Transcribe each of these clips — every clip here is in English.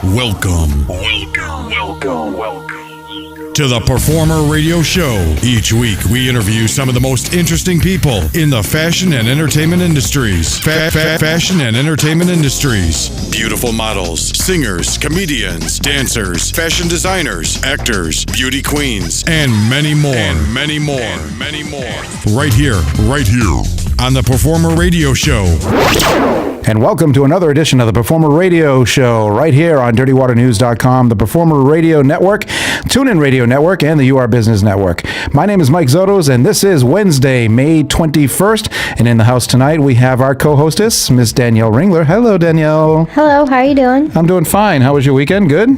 Welcome to the Performer Radio Show. Each week, we interview some of the most interesting people in the fashion and entertainment industries. Fashion and entertainment industries. Beautiful models, singers, comedians, dancers, fashion designers, actors, beauty queens, and many more. Right here on the Performer Radio Show. And welcome to another edition of the Performer Radio Show, right here on DirtyWaterNews.com, the Performer Radio Network, TuneIn Radio Network, and the UR Business Network. My name is Mike Zotos, and this is Wednesday, May 21st. And in the house tonight, we have our co-hostess, Miss Danielle Ringler. Hello, Danielle. Hello, how are you doing? I'm doing fine. How was your weekend? Good?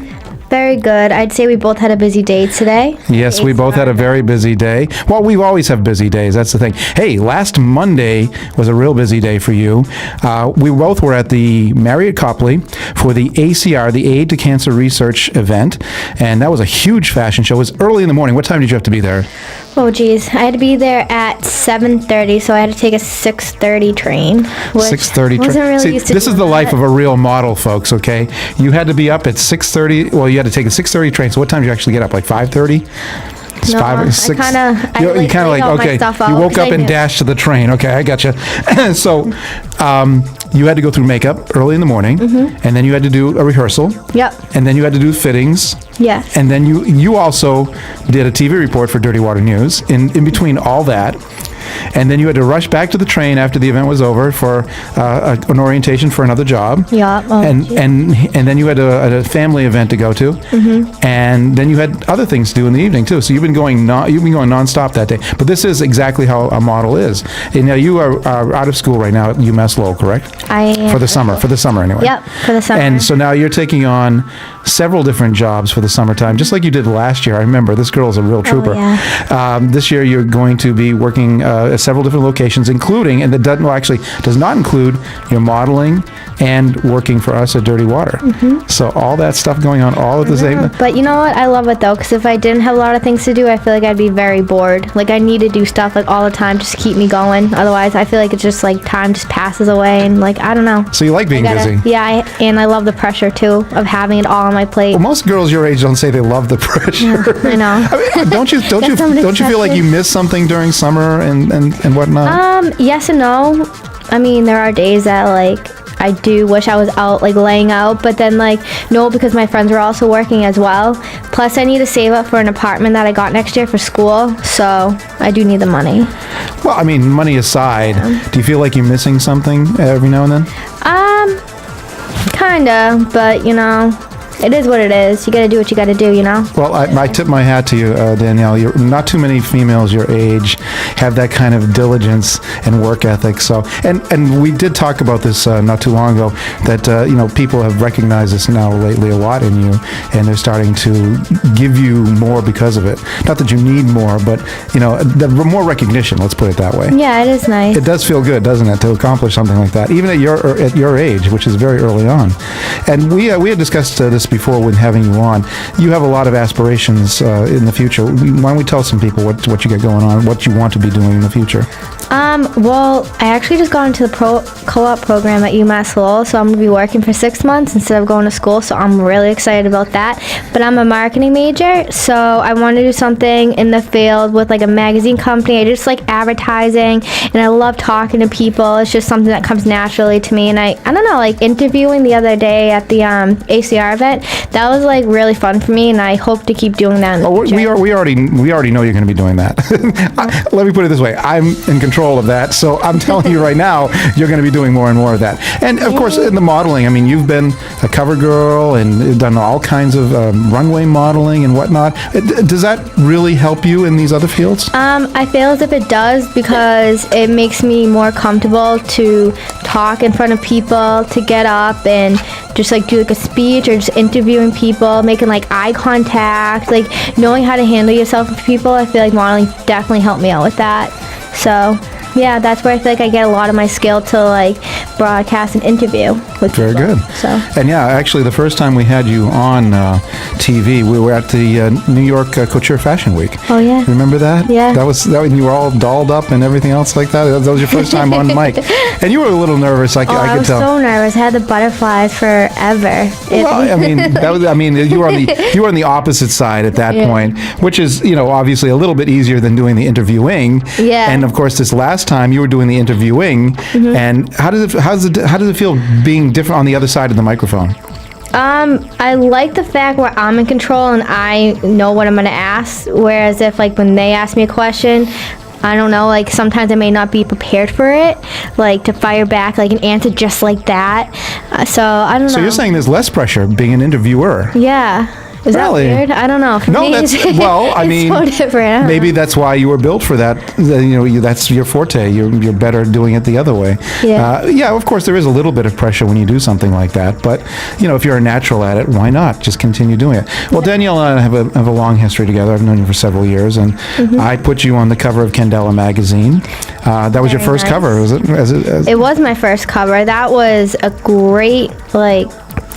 Very good. I'd say we both had a busy day today. Yes, we both had a very busy day. Well, we always have busy days. That's the thing. Hey, last Monday was a real busy day for you. We both were at the Marriott Copley for the ACR, the Aid to Cancer Research event, and that was a huge fashion show. It was early in the morning. What time did you have to be there? Oh, geez. I had to be there at 7:30, so I had to take a 6:30 train. 6:30 train. Wasn't really See, used to this is the life of a real model, folks, okay? You had to be up at 6:30. Well, you had to take a 6:30 train, so what time did you actually get up? Like 5:30? No, I You woke up and dashed to the train. Okay, I gotcha. So, you had to go through makeup early in the morning, and then you had to do a rehearsal. Yep. And then you had to do fittings. Yes. And then you also did a TV report for Dirty Water News in between all that. And then you had to rush back to the train after the event was over for an orientation for another job. Yeah. Oh, and then you had a family event to go to. And then you had other things to do in the evening too. So you've been going nonstop that day. But this is exactly how a model is. And now you are out of school right now at UMass Lowell, correct? I am. For the summer anyway. Yep, for the summer. And so now you're taking on several different jobs for the summertime, just like you did last year. I remember this girl's a real trooper. Yeah. This year you're going to be working at several different locations, including, and that does not include your modeling and working for us at Dirty Water. So all that stuff going on all at the same time. But you know what? I love it though, because if I didn't have a lot of things to do, I feel like I'd be very bored. Like I need to do stuff like all the time just to keep me going. Otherwise, I feel like it's just like time just passes away, and like I don't know. So you like being busy? Yeah, and I love the pressure too of having it all on my plate. Well, most girls your age don't say they love the pressure. I know. I mean, don't you feel like you miss something during summer and whatnot? Yes and no. I mean, there are days that like I do wish I was out like laying out, but then like no, because my friends were also working as well. Plus I need to save up for an apartment that I got next year for school, so I do need the money. Well, I mean, money aside, do you feel like you're missing something every now and then? Kinda, but you know, it is what it is. You gotta do what you gotta do, you know? Well, I tip my hat to you, Danielle. Not too many females your age have that kind of diligence and work ethic. So, and we did talk about this not too long ago, that people have recognized this now lately a lot in you, and they're starting to give you more because of it. Not that you need more, but more recognition. Let's put it that way. Yeah, it is nice. It does feel good, doesn't it, to accomplish something like that, even at your age, which is very early on. And we had discussed this before when having you on. You have a lot of aspirations in the future. Why don't we tell some people what you got going on, what you want to be doing in the future? Well, I actually just got into the co-op program at UMass Lowell, so I'm going to be working for 6 months instead of going to school, so I'm really excited about that. But I'm a marketing major, so I want to do something in the field with like a magazine company. I just like advertising, and I love talking to people. It's just something that comes naturally to me, and I don't know, like interviewing the other day at the ACR event, that was like really fun for me, and I hope to keep doing that in the future. We already know you're going to be doing that. Let me put it this way. I'm in control of that, so I'm telling you right now, you're going to be doing more and more of that. And of course, in the modeling, I mean, you've been a cover girl and done all kinds of runway modeling and whatnot. Does that really help you in these other fields? I feel as if it does, because it makes me more comfortable to talk in front of people, to get up and just like do like a speech or just interviewing people, making like eye contact, like knowing how to handle yourself with people. I feel like modeling definitely helped me out with that. So yeah, that's where I feel like I get a lot of my skill to like broadcast and interview with Very people. good. So. And yeah, actually, the first time we had you on TV, we were at the New York Couture Fashion Week. Oh yeah. Remember that? Yeah. That when you were all dolled up and everything else like that. That was your first time on mic, and you were a little nervous. I could I was tell. so nervous. I had the butterflies forever. Well, I mean, you were on the opposite side at that point, which is, obviously a little bit easier than doing the interviewing. Yeah. And of course, this last time you were doing the interviewing, and how does it feel being different on the other side of the microphone? I like the fact where I'm in control and I know what I'm going to ask, whereas if when they ask me a question, I don't know, sometimes I may not be prepared for it, to fire back an answer just like that. So I don't know. So you're saying there's less pressure being an interviewer? Yeah. Is Really? that weird? I don't know. For me, that's it's so different. Maybe that's why you were built for that. That's your forte. You're better doing it the other way. Yeah. Of course, there is a little bit of pressure when you do something like that. But if you're a natural at it, why not just continue doing it? Well, Danielle and I have a long history together. I've known you for several years, and I put you on the cover of Candela magazine. That was your first cover, was it? It was my first cover. That was a great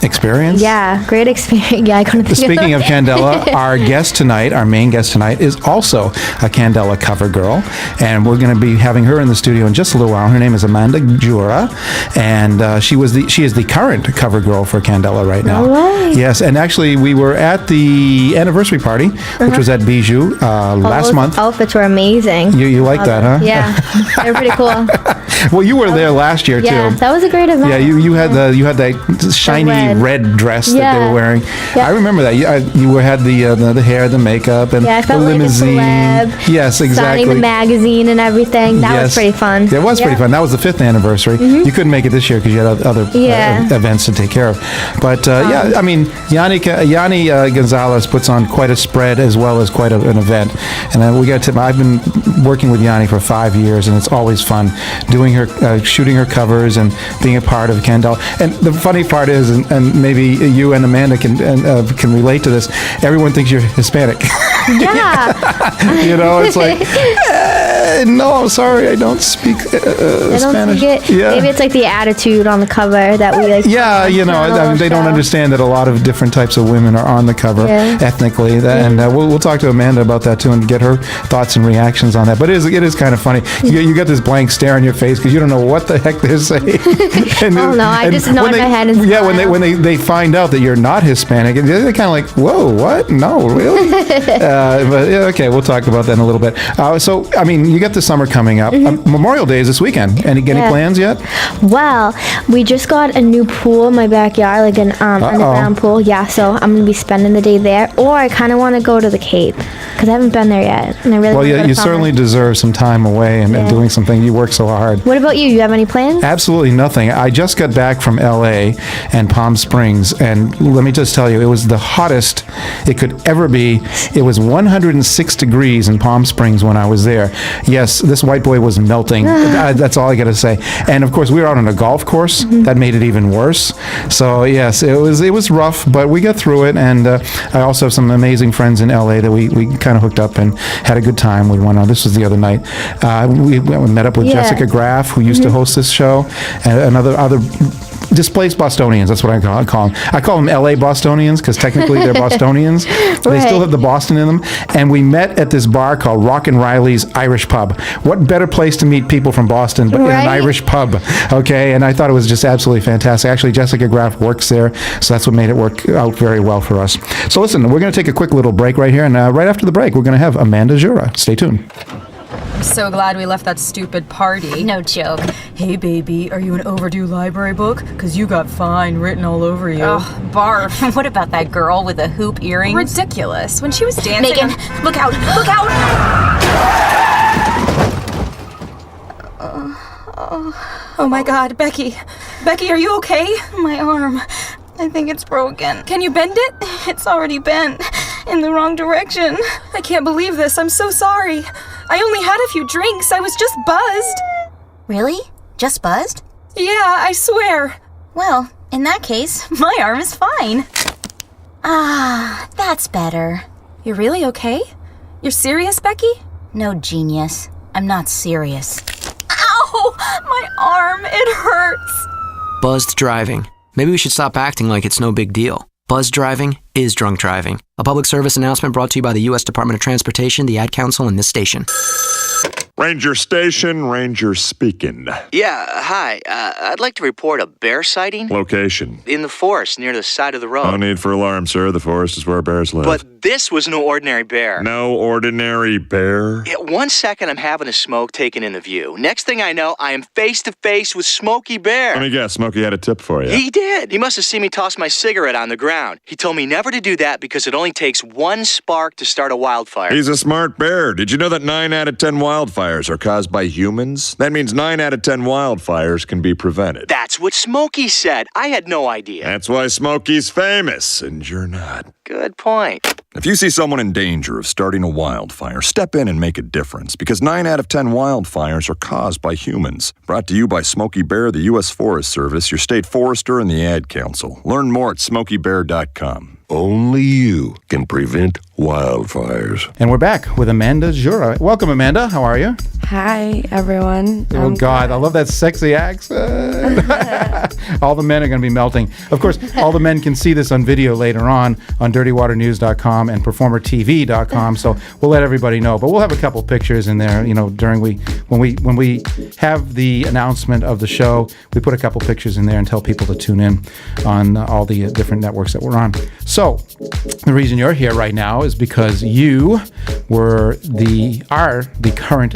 experience? Yeah, great experience. Yeah, I couldn't think Speaking of Candela, our main guest tonight, is also a Candela cover girl, and we're going to be having her in the studio in just a little while. Her name is Gjura, and she is the current cover girl for Candela right now. No way. Yes, and actually we were at the anniversary party, which was at Bijou last month. Outfits were amazing. You like that, huh? Yeah, they're pretty cool. Well, you were there last year Yeah, too. that was a great event. Yeah, you had that shiny red dress that they were wearing. Yeah. I remember that. You had the hair, the makeup, and I felt the limousine. Like a celeb. Yes, exactly. Signing the magazine and everything. That was pretty fun. It was pretty fun. That was the 5th anniversary. You couldn't make it this year because you had other events to take care of. But I mean, Yanni Gonzalez puts on quite a spread as well as quite an event. And we got to. I've been working with Yanni for 5 years, and it's always fun doing her, shooting her covers, and being a part of Candela. And the funny part is, and maybe you and Amanda can relate to this. Everyone thinks you're Hispanic. Yeah. It's like, no, I'm sorry, I don't speak Spanish. Maybe it's the attitude on the cover that we like. Yeah, they don't understand that a lot of different types of women are on the cover ethnically, and we'll talk to Amanda about that too and get her thoughts and reactions on that. But it is kind of funny. You got this blank stare on your face because you don't know what the heck they're saying. I just nod my head and smile. When they find out that you're not Hispanic, they're kind of like, whoa, what? No, really? But okay, we'll talk about that in a little bit. So, I mean, you got the summer coming up. Memorial Day is this weekend. Any plans yet? Well, we just got a new pool in my backyard, an underground pool. Yeah, so I'm going to be spending the day there. Or I kind of want to go to the Cape because I haven't been there yet. And I really want to go to you summer. certainly deserve some time away and doing something. You work so hard. What about you? You have any plans? Absolutely nothing. I just got back from L.A. and Palm Springs, and let me just tell you, it was the hottest it could ever be. It was 106 degrees in Palm Springs when I was there. Yes, this white boy was melting. That's all I got to say. And of course, we were out on a golf course. That made it even worse. So yes, it was rough, but we got through it. And I also have some amazing friends in LA that we kind of hooked up and had a good time. We went on. This was the other night. We met up with Jessica Graff, who used to host this show, and other displaced Bostonians. That's what I call them. I call them LA Bostonians because technically they're Bostonians. They still have the Boston in them. And we met at this bar called Rock and Riley's Irish Pub. What better place to meet people from Boston but in an Irish pub? Okay, and I thought it was just absolutely fantastic. Actually, Jessica Graff works there, so that's what made it work out very well for us. So listen, we're going to take a quick little break right here, and right after the break, we're going to have Amanda Gjura. Stay tuned. I'm so glad we left that stupid party. No joke. Hey, baby, are you an overdue library book? Because you got fine written all over you. Oh, barf. What about that girl with the hoop earrings? Ridiculous. When she was dancing... Megan, look out! Look out! Oh my God, Becky. Becky, are you okay? My arm. I think it's broken. Can you bend it? It's already bent. In the wrong direction. I can't believe this. I'm so sorry. I only had a few drinks. I was just buzzed. Really? Just buzzed? Yeah, I swear. Well, in that case, my arm is fine. Ah, that's better. You're really okay? You're serious, Becky? No, genius. I'm not serious. Ow! My arm, it hurts. Buzzed driving. Maybe we should stop acting like it's no big deal. Buzzed driving is drunk driving. A public service announcement brought to you by the U.S. Department of Transportation, the Ad Council, and this station. Ranger Station, Ranger speaking. Yeah, hi. I'd like to report a bear sighting. Location. In the forest near the side of the road. No need for alarm, sir. The forest is where bears live. But this was no ordinary bear. No ordinary bear? Yeah, 1 second I'm having a smoke taken in the view. Next thing I know, I am face to face with Smokey Bear. Let me guess, Smokey had a tip for you. He did. He must have seen me toss my cigarette on the ground. He told me never to do that because it only takes one spark to start a wildfire. He's a smart bear. Did you know that 9 out of 10 wildfires are caused by humans? That means 9 out of 10 wildfires can be prevented. That's what Smokey said. I had no idea. That's why Smokey's famous, and you're not. Good point. If you see someone in danger of starting a wildfire, step in and make a difference, because 9 out of 10 wildfires are caused by humans. Brought to you by Smokey Bear, the U.S. Forest Service, your state forester, and the Ad Council. Learn more at SmokeyBear.com. Only you can prevent wildfires. And we're back with Amanda Gjura. Welcome, Amanda. How are you? Hi, everyone. Oh, God, I love that sexy accent. All the men are going to be melting. Of course, all the men can see this on video later on dirtywaternews.com and performertv.com, so we'll let everybody know. But we'll have a couple pictures in there, during when we have the announcement of the show, we put a couple pictures in there and tell people to tune in on all the different networks that we're on. So, the reason you're here right now is because you were the current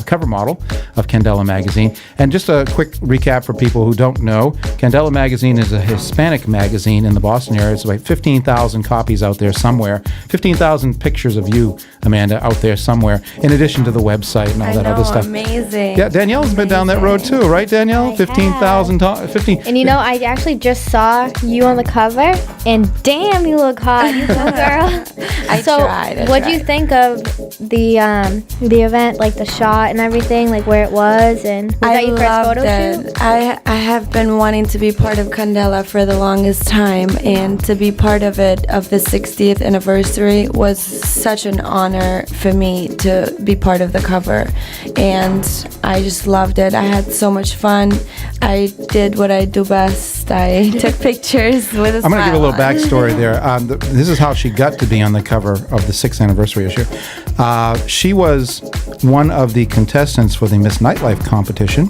cover model of Candela Magazine. And just a quick recap for people who don't know, Candela Magazine is a Hispanic magazine in the Boston area. It's about 15,000 copies out there somewhere. 15,000 pictures of you, Amanda, out there somewhere, in addition to the website and all that other stuff. Amazing. Yeah, Danielle's been down that road too, right, Danielle? 15,000. And I actually just saw you on the cover, and damn, you look hot, you little girl. I tried. What do you think of the event, like the shot and everything, like where it was, and was that your first photo shoot? I have been wanting to be part of Candela for the longest time, and to be part of it, of the 60th anniversary, was such an honor for me to be part of the cover, and I just loved it. I had so much fun. I did what I do best. I took pictures with a smile. I'm going to give a little backstory there. This is how she got to be on the cover of the 6th anniversary issue. She was one of the contestants for the Miss Nightlife competition,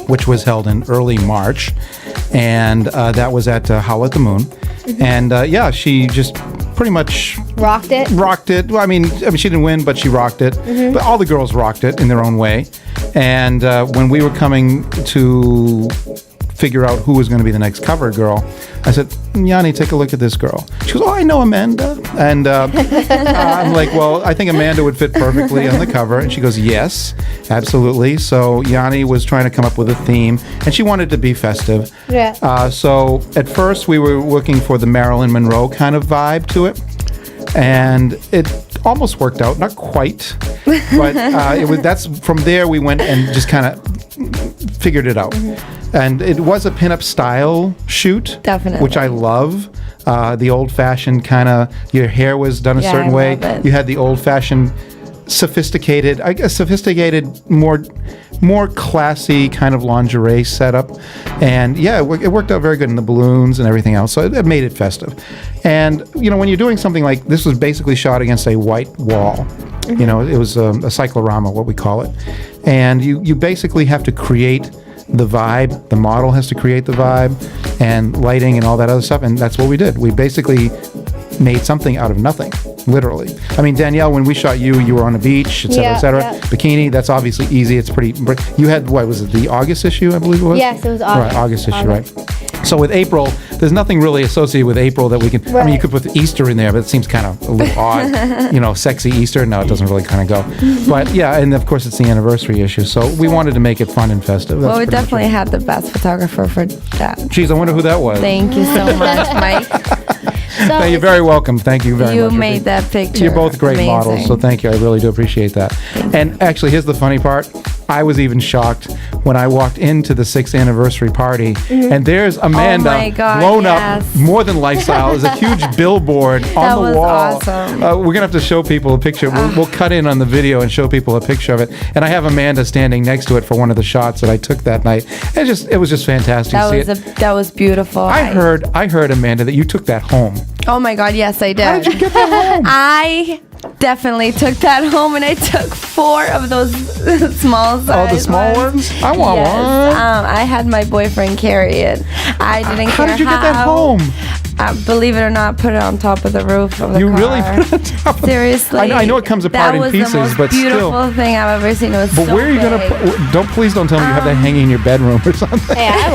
which was held in early March, and that was at Howl at the Moon. Mm-hmm. And she just pretty much rocked it. Well, I mean, she didn't win, but she rocked it. Mm-hmm. But all the girls rocked it in their own way. And when we were coming to figure out who was going to be the next cover girl, I said, Yanni, take a look at this girl. She goes, I know Amanda. And I'm like, well, I think Amanda would fit perfectly on the cover. And she goes, yes, absolutely. So Yanni was trying to come up with a theme, and she wanted to be festive. Yeah. So at first we were looking for the Marilyn Monroe kind of vibe to it. And it almost worked out, not quite, but that's from there we went and just kind of figured it out. Mm-hmm. And it was a pinup style shoot, definitely, which I love. The old-fashioned kind of, your hair was done a certain way. You had the old-fashioned, sophisticated, more classy kind of lingerie setup. And yeah, it worked out very good in the balloons and everything else. So it made it festive. And, when you're doing something like this, was basically shot against a white wall. Mm-hmm. It was a cyclorama, what we call it. And you basically have to create the vibe. The model has to create the vibe and lighting and all that other stuff. And that's what we did. We basically made something out of nothing, literally. I mean, Danielle, when we shot you were on a beach, et cetera. Yeah. Bikini, that's obviously easy. It's pretty. You had, what was it, the August issue, I believe it was? Yes, it was August. Right, August issue, right. So with April, there's nothing really associated with April that we can, I mean, you could put Easter in there, but it seems kind of a little odd. Sexy Easter. No, it doesn't really kind of go. But yeah, and of course it's the anniversary issue. So we wanted to make it fun and festive. Well, we definitely had the best photographer for that. Jeez, I wonder who that was. Thank you so much, Mike. So you're very welcome. Thank you very much. You made that picture. You're both great amazing. models, so thank you. I really do appreciate that. And actually, here's the funny part. I was even shocked when I walked into the 6th anniversary party, and there's Amanda blown up more than lifestyle. There's a huge billboard on the wall. Awesome. We're gonna have to show people a picture. We'll cut in on the video and show people a picture of it. And I have Amanda standing next to it for one of the shots that I took that night. It was just fantastic to see it. That was beautiful. I heard, Amanda, that you took that home. Oh my God, yes, I did. How did you get that home? I definitely took that home, and I took 4 of those small size. Oh, the small ones? I want one. I had my boyfriend carry it. I didn't care how. Did you get that home? Believe it or not, put it on top of the roof of the car. You really put it on top of the Seriously. I know it comes apart in pieces, that was the most but beautiful thing I've ever seen. It was But so where are you going to please don't tell me you have that hanging in your bedroom or something. Hey, I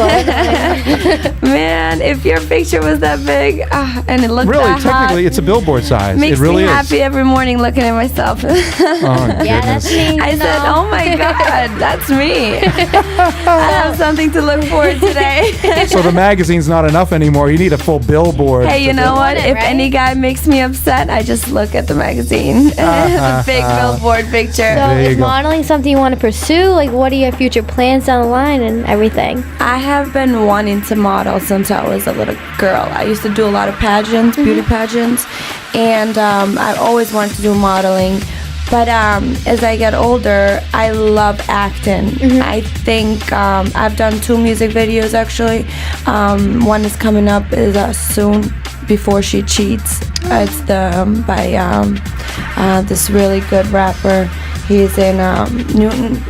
would. Man, if your picture was that big and it looked really, that technically, hot, it's a billboard size. makes it really me happy every morning looking at myself. Yeah, that's me. I said, oh my God, that's me. I have something to look forward to today. So the magazine's not enough anymore. You need a full billboard. Hey, you know what? If any guy makes me upset, I just look at the magazine. The big billboard picture. So is modeling something you want to pursue? Like, what are your future plans down the line and everything? I have been wanting to model since I was a little girl. I used to do a lot of pageants, beauty pageants, and I always wanted to do modeling. But as I get older, I love acting. I think I've done 2 music videos actually. One is coming up is soon, Before She Cheats. It's by this really good rapper. He's in Newton.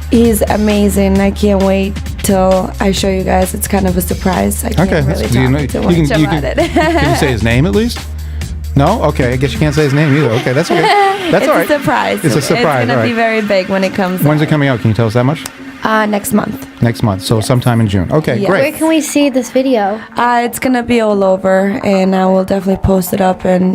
He's amazing. I can't wait till I show you guys. It's kind of a surprise. I can't really talk too much about it. Can you say his name at least? No? Okay, I guess you can't say his name either. Okay, that's okay. That's all right. It's a surprise. It's a surprise. It's going to be very big when it comes When's it coming out? Can you tell us that much? Next month. Next month, so sometime in June. Okay, Yeah. great. Where can we see this video? It's going to be all over, and I will definitely post it up and,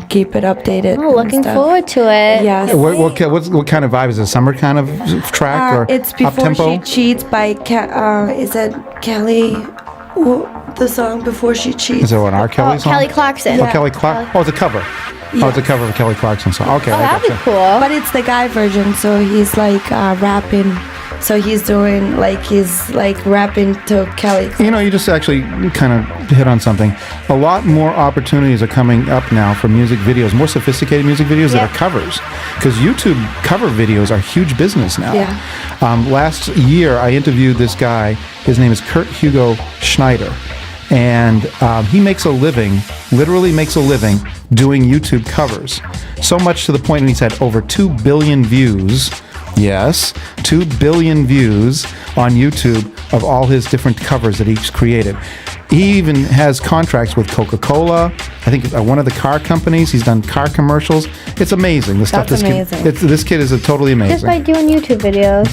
keep it updated. Oh, looking forward to it. Yes. What kind of vibe is it? Summer kind of track or It's Before up-tempo? She Cheats by, is it Kelly? The song Before She Cheats. Is it an R. Kelly song? Kelly Clarkson. Oh, Kelly Clarkson. Oh, it's a cover. Yeah. Oh, it's a cover of a Kelly Clarkson song. Okay, I That'd be gotcha. cool. But it's the guy version, so he's like rapping. So he's doing he's rapping to Kelly. You just actually kind of hit on something. A lot more opportunities are coming up now for music videos, more sophisticated music videos that are covers. Because YouTube cover videos are huge business now. Yeah. Last year, I interviewed this guy. His name is Kurt Hugo Schneider. And he makes a living, literally makes a living, doing YouTube covers. So much to the point when he's had over 2 billion views. Yes, 2 billion views on YouTube of all his different covers that he's created. He even has contracts with Coca-Cola, I think one of the car companies. He's done car commercials. It's amazing. The stuff That's this amazing. This kid is totally amazing. Just by doing YouTube videos.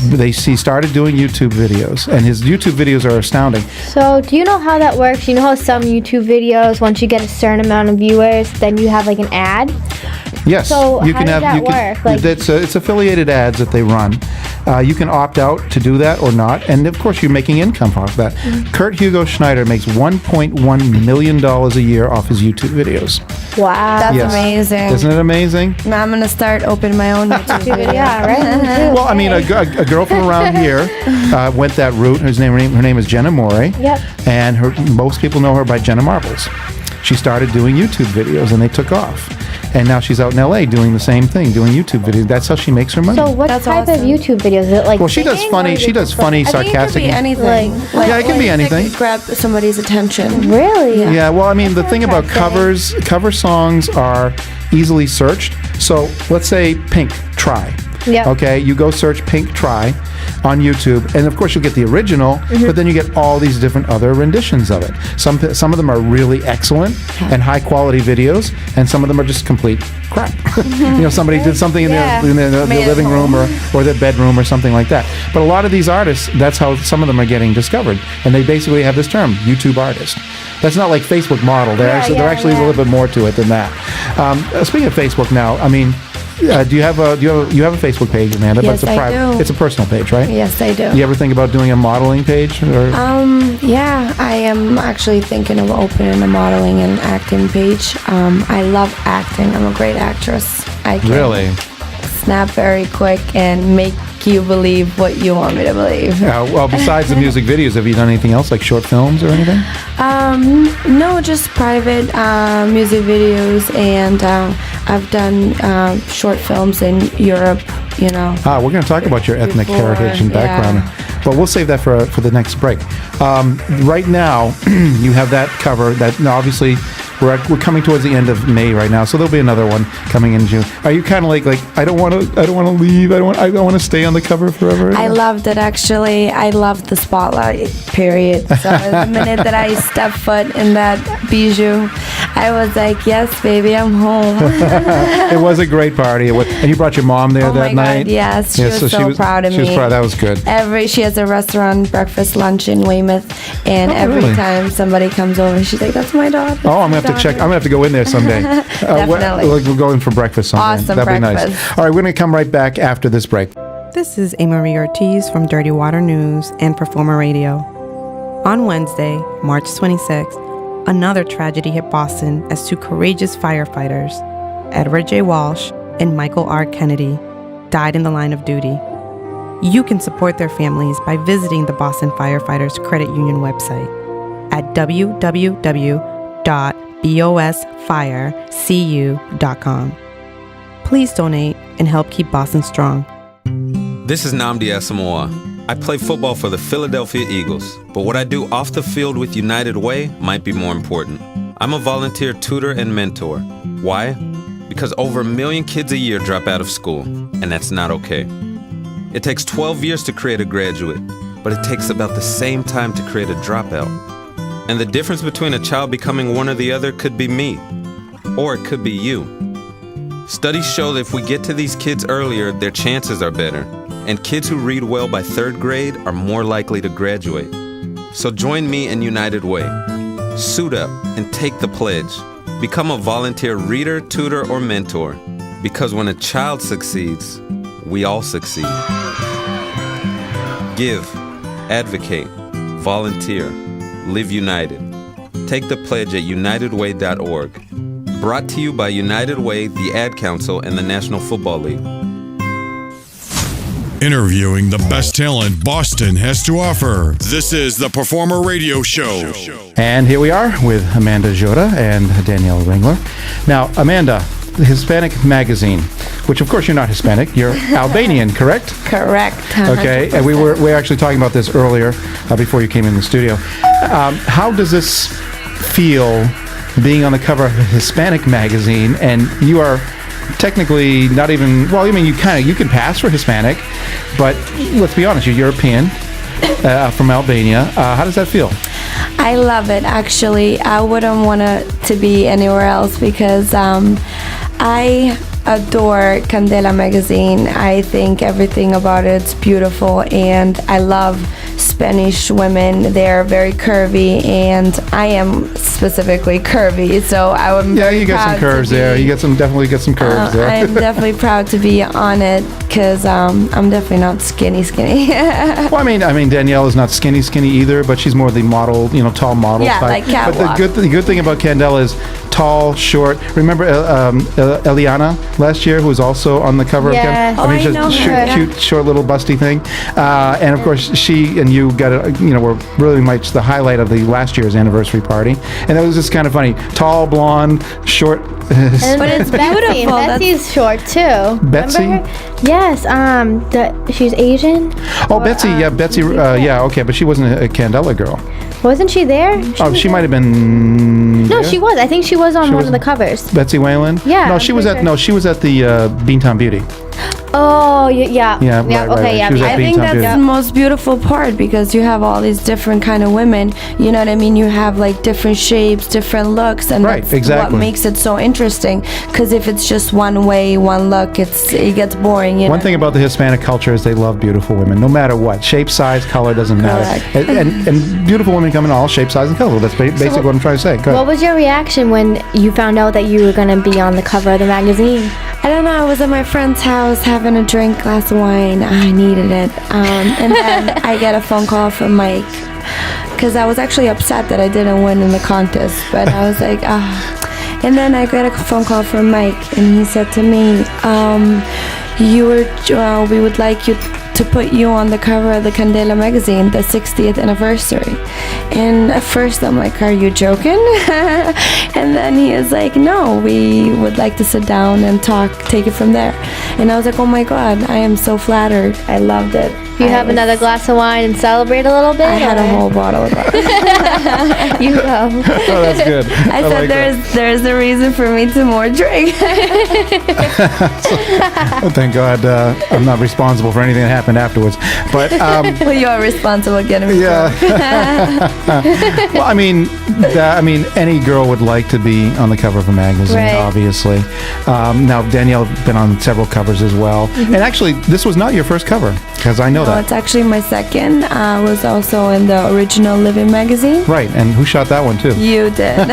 He started doing YouTube videos, and his YouTube videos are astounding. So, do you know how that works? You know how some YouTube videos, once you get a certain amount of viewers, then you have like an ad? Yes. So how does that work? Like, it's affiliated ads that they run. You can opt out to do that or not, and of course you're making income off that. Kurt Hugo Schneider makes $1.1 million a year off his YouTube videos. wow. That's Yes. amazing. Isn't it amazing? Now I'm gonna start opening my own YouTube video. Yeah, right? Well, I mean, a girl from around here went that route. Her name is Jenna Morey. Yep. And most people know her by Jenna Marbles. She started doing YouTube videos, and they took off. And now she's out in LA doing the same thing, doing YouTube videos. That's how she makes her money. So, what type of YouTube videos? Is it like Well, she does singing, funny. or is She it does just funny, I think it could sarcastic. be anything. Yeah, it can be anything. Grab somebody's attention. Really? Yeah, well, I mean, the thing about cover songs are easily searched. So let's say Pink, Try. Yeah. Okay, you go search Pink, Try on YouTube, and of course you'll get the original, but then you get all these different other renditions of it. Some of them are really excellent and high quality videos, and some of them are just complete crap. Somebody did something in their living room or their bedroom or something like that. But a lot of these artists, that's how some of them are getting discovered, and they basically have this term, YouTube artist. That's not like Facebook model. There actually is a little bit more to it than that. Speaking of Facebook now, I mean, do you have a Facebook page, Amanda? Yes, but I do. It's a personal page, right? Yes, I do. You ever think about doing a modeling page? Or? Yeah, I am actually thinking of opening a modeling and acting page. I love acting. I'm a great actress. I can Really? snap very quick and make make you believe what you want me to believe. Well, besides the music videos, have you done anything else, like short films or anything? No, just private music videos, and I've done short films in Europe, you know. We're going to talk about your ethnic heritage and background. Yeah. But we'll save that for the next break. Right now, you have that cover. That obviously we're coming towards the end of May right now, so there'll be another one coming in June. Are you kind of like I don't want to leave. I don't want to stay on the cover forever? I loved it, actually. I loved the spotlight period. So the minute that I stepped foot in that bijou, I was like, yes, baby, I'm home. It was a great party. And you brought your mom there that night? God, yes. She was so proud of me. She was proud. That was good. She has a restaurant, breakfast, lunch in Weymouth, and every time somebody comes over, she's like, that's my daughter. Oh, I'm going to have to check. I'm going to have to go in there someday. Definitely. We'll go in for breakfast someday. Awesome That'd breakfast. be nice. All right, we're going to come right back after this break. This is Amarie Ortiz from Dirty Water News and Performer Radio. On Wednesday, March 26th, another tragedy hit Boston as two courageous firefighters, Edward J. Walsh and Michael R. Kennedy, died in the line of duty. You can support their families by visiting the Boston Firefighters Credit Union website at www.bosfirecu.com. Please donate and help keep Boston strong. This is Nnamdi Asamoah. I play football for the Philadelphia Eagles, but what I do off the field with United Way might be more important. I'm a volunteer tutor and mentor. Why? Because over 1 million kids a year drop out of school, and that's not okay. It takes 12 years to create a graduate, but it takes about the same time to create a dropout. And the difference between a child becoming one or the other could be me, or it could be you. Studies show that if we get to these kids earlier, their chances are better, and kids who read well by 3rd grade are more likely to graduate. So join me in United Way. Suit up and take the pledge. Become a volunteer reader, tutor, or mentor, because when a child succeeds, we all succeed. Give, advocate, volunteer, live united. Take the pledge at unitedway.org. Brought to you by United Way, the Ad Council, and the National Football League. Interviewing the best talent Boston has to offer. This is the Performer Radio Show. And here we are with Amanda Gjura and Danielle Ringler. Now, Amanda, the Hispanic Magazine, which of course you're not Hispanic, you're Albanian, correct? Correct. 100%. Okay, and we were actually talking about this earlier before you came in the studio. How does this feel being on the cover of a Hispanic magazine, and you are technically not even, well, I mean, you can pass for Hispanic, but let's be honest, you're European, from Albania. How does that feel? I love it, actually. I wouldn't want to be anywhere else because I adore Candela magazine. I think everything about it's beautiful, and I love Spanish women. They're very curvy, and I am specifically curvy, so I would. Yeah, you got some curves there. You definitely get some curves there. I'm definitely proud to be on it because I'm definitely not skinny. Well, I mean, Danielle is not skinny either, but she's more the model, tall model type. Yeah, like catwalk. But the good thing about Candela is tall, short. Remember Eliana last year, who was also on the cover of Candela? I mean, just cute, short little busty thing. And of course, she and you got were really much the highlight of the last year's anniversary party. And that was just kind of funny. Tall, blonde, short. But it's Betsy, and Betsy's short too. Betsy? Remember her? Yes. She's Asian. Oh, Betsy. Yeah, Betsy. Yeah, okay, but she wasn't a Candela girl. Wasn't she there? She might have been. No, she was. I think she was on one of the covers. Betsy Whalen. Yeah. No, she was at. Sure. No, she was at the Beantown Beauty. Oh, yeah. Yeah. Okay, yeah. I think that's the most beautiful part because you have all these different kind of women. You know what I mean? You have like different shapes, different looks, and that's what makes it so interesting. Because if it's just one way, one look, it gets boring. One thing about the Hispanic culture is they love beautiful women, no matter what. Shape, size, color doesn't matter. And beautiful women come in all shapes, size, and color. That's basically what I'm trying to say. What was your reaction when you found out that you were going to be on the cover of the magazine? I don't know. I was at my friend's house having a drink, glass of wine. I needed it. And then I get a phone call from Mike because I was actually upset that I didn't win in the contest. But I was like, And then I got a phone call from Mike, and he said to me, we would like you to put you on the cover of the Candela magazine, the 60th anniversary. And at first I'm like, are you joking? And then he is like, no, we would like to sit down and talk, take it from there. And I was like, oh my God, I am so flattered. I loved it. You have another glass of wine and celebrate a little bit? I had a whole bottle of wine. You go. Oh, that's good. I said like there's a reason for me to more drink. Thank God I'm not responsible for anything that happened afterwards. But well, you are responsible getting me drunk. Well, I mean, any girl would like to be on the cover of a magazine, Right. obviously. Now, Danielle been on several covers as well. And actually, this was not your first cover, because I know No, that. it's actually my second. I was also in the Original Living magazine. Right, and who shot that one, too? You did.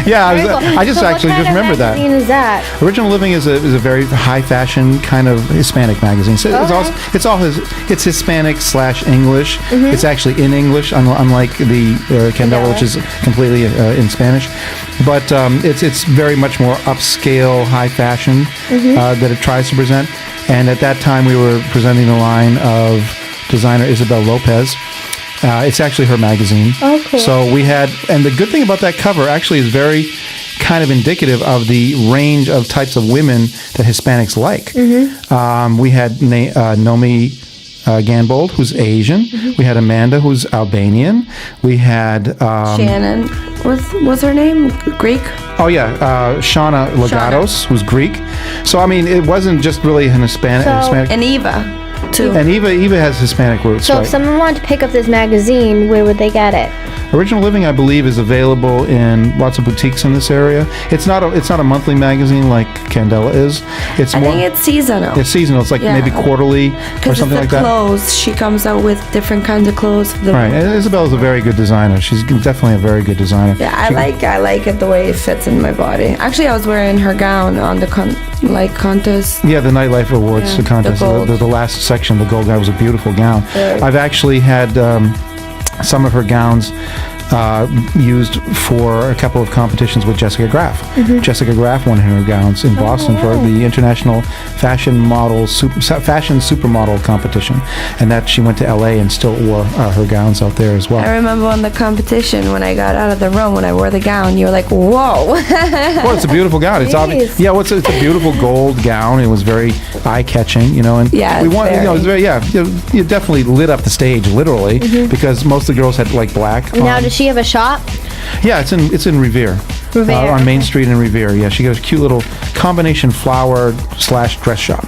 Yeah, Very cool. I just So actually what just kind of remembered that. magazine is that? Original Living is a very high fashion kind of Hispanic magazine. So it's Hispanic / English. It's actually in English, unlike the Candela, which is completely in Spanish. But it's very much more upscale, high fashion that it tries to present. And at that time, we were presenting the line of designer Isabel Lopez. It's actually her magazine. Oh, cool. So we had, and the good thing about that cover actually is very kind of indicative of the range of types of women that Hispanics like. We had Nomi Ganbold, who's Asian. We had Amanda, who's Albanian. We had Shannon. What's her name? Greek? Oh yeah, Shauna Legatos, who's Greek. So I mean, it wasn't just really an Hispanic. And Eva, too. And Eva has Hispanic roots. So right? if someone wanted to pick up this magazine, where would they get it? Original Living, I believe, is available in lots of boutiques in this area. It's not a monthly magazine like Candela is. I think it's seasonal. It's seasonal. It's like maybe quarterly or something like that. Clothes. She comes out with different kinds of clothes. Right. And Isabel's a very good designer. She's definitely a very good designer. Yeah, I like it the way it fits in my body. Actually, I was wearing her gown on the contest. Yeah, the Nightlife Awards, Yeah, the contest, the last section, the gold gown was a beautiful gown. Right. I've actually had some of her gowns used for a couple of competitions with Jessica Graff. Jessica Graff won her gowns in Boston for the International Fashion Supermodel competition, and that she went to LA and still wore her gowns out there as well. I remember on the competition when I got out of the room, when I wore the gown, you were like, whoa. Well, it's a beautiful gown. It's obvious. Yeah, well, it's a beautiful gold gown. It was very eye-catching, and Yeah, we want, very. it was very, you definitely lit up the stage, literally, because most of the girls had like black. Now, does she have a shop? Yeah, it's in Revere. Revere, on Main Street in Revere. Yeah, she got a cute little combination flower / dress shop.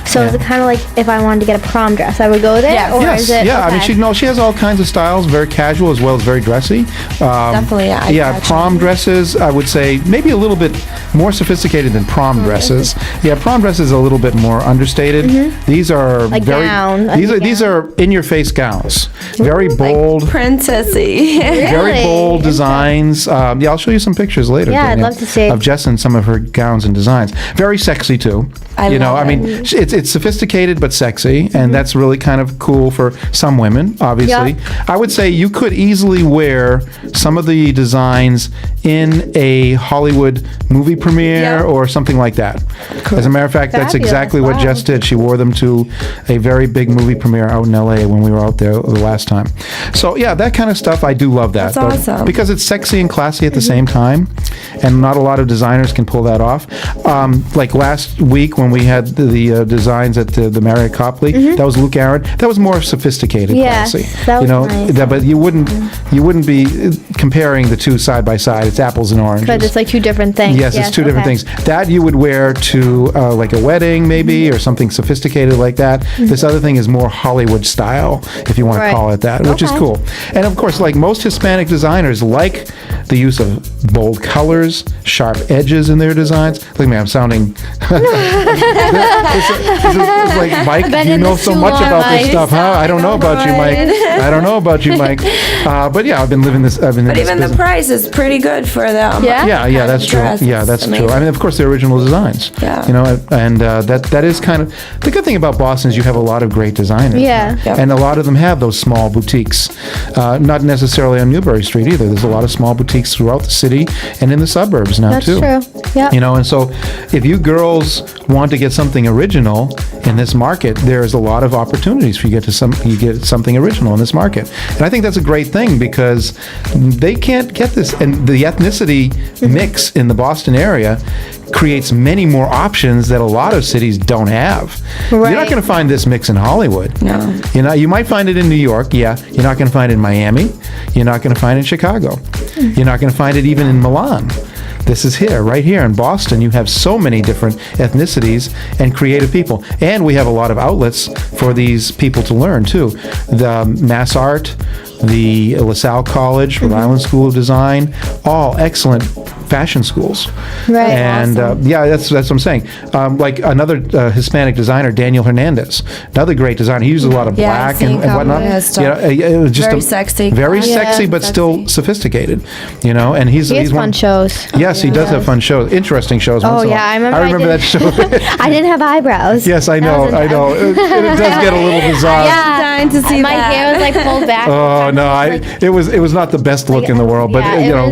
So is it kind of like if I wanted to get a prom dress, I would go there? Yeah. Or Yes, is it, yeah. okay. I mean, she has all kinds of styles, very casual as well as very dressy. Definitely, Yeah, prom dresses, I would say maybe a little bit more sophisticated than prom dresses. Yeah, prom dresses are a little bit more understated. These are Like very gown, these are in-your-face gowns. Very bold. Princessy. Very Really? bold designs. Yeah, I'll show you some pictures later. Yeah, I'd Danielle, love to see. of Jess and some of her gowns and designs. Very sexy too. I love mean, it's sophisticated but sexy, and that's really kind of cool for some women. Obviously, I would say you could easily wear some of the designs in a Hollywood movie premiere or something like that. As a matter of fact, that's Fabulous. exactly what Wow. Jess did. She wore them to a very big movie premiere out in LA when we were out there the last time. So yeah, that kind of stuff, I do love that. That's awesome. Because it's sexy and classy at the same time, and not a lot of designers can pull that off. Like last week when we had the designs at the Marriott Copley, that was Luke Aaron. That was more sophisticated, Yes, classy. that was nice. But you wouldn't be comparing the two side by side. It's apples and oranges. But it's like two different things. Yes, it's two different okay. things. That you would wear to like a wedding maybe, or something sophisticated like that. This other thing is more Hollywood style, if you want to Right. call it that, which is Okay. cool. And of course, like most Hispanic designers, like the use of bold colors, sharp edges in their designs. Look at me, I'm sounding... It's like, Mike, Been you in know this so too much long, about this Mike. stuff, huh? I don't know about you, Mike. I don't know about you, Mike. But yeah, I've been living this... But even the price is pretty good for them. Yeah, that's true. dress. Yeah, that's Amazing. true. I mean, of course, they're original designs. Yeah. And that is kind of the good thing about Boston is you have a lot of great designers. Yeah. Yep. And a lot of them have those small boutiques. Not necessarily on Newbury Street either. There's a lot of small boutiques throughout the city and in the suburbs jobs now, That's too. true. Yep. You know, and so if you girls want to get something original in this market, there's a lot of opportunities for you to get something original in this market. And I think that's a great thing because they can't get this. And the ethnicity mix in the Boston area creates many more options that a lot of cities don't have. Right. You're not going to find this mix in Hollywood. No. You know, you might find it in New York, yeah. You're not going to find it in Miami. You're not going to find it in Chicago. You're not going to find it even in Milan. This is here, right here in Boston. You have so many different ethnicities and creative people. And we have a lot of outlets for these people to learn, too. The Mass Art, the LaSalle College, Rhode Island School of Design, all excellent fashion schools. Right. And yeah, that's what I'm saying. Like another Hispanic designer, Danielle Hernandez, another great designer. He uses a lot of black and whatnot. It was just very sexy. Very sexy, but still sophisticated. You know, and he's fun one shows. Yes, he does have fun shows, interesting shows. Oh yeah, I remember that show. I didn't have eyebrows. Yes, I know. It does get a little bizarre. Yeah, dying to see my that. hair was like pulled back. Oh no, it was not the best look in the world, but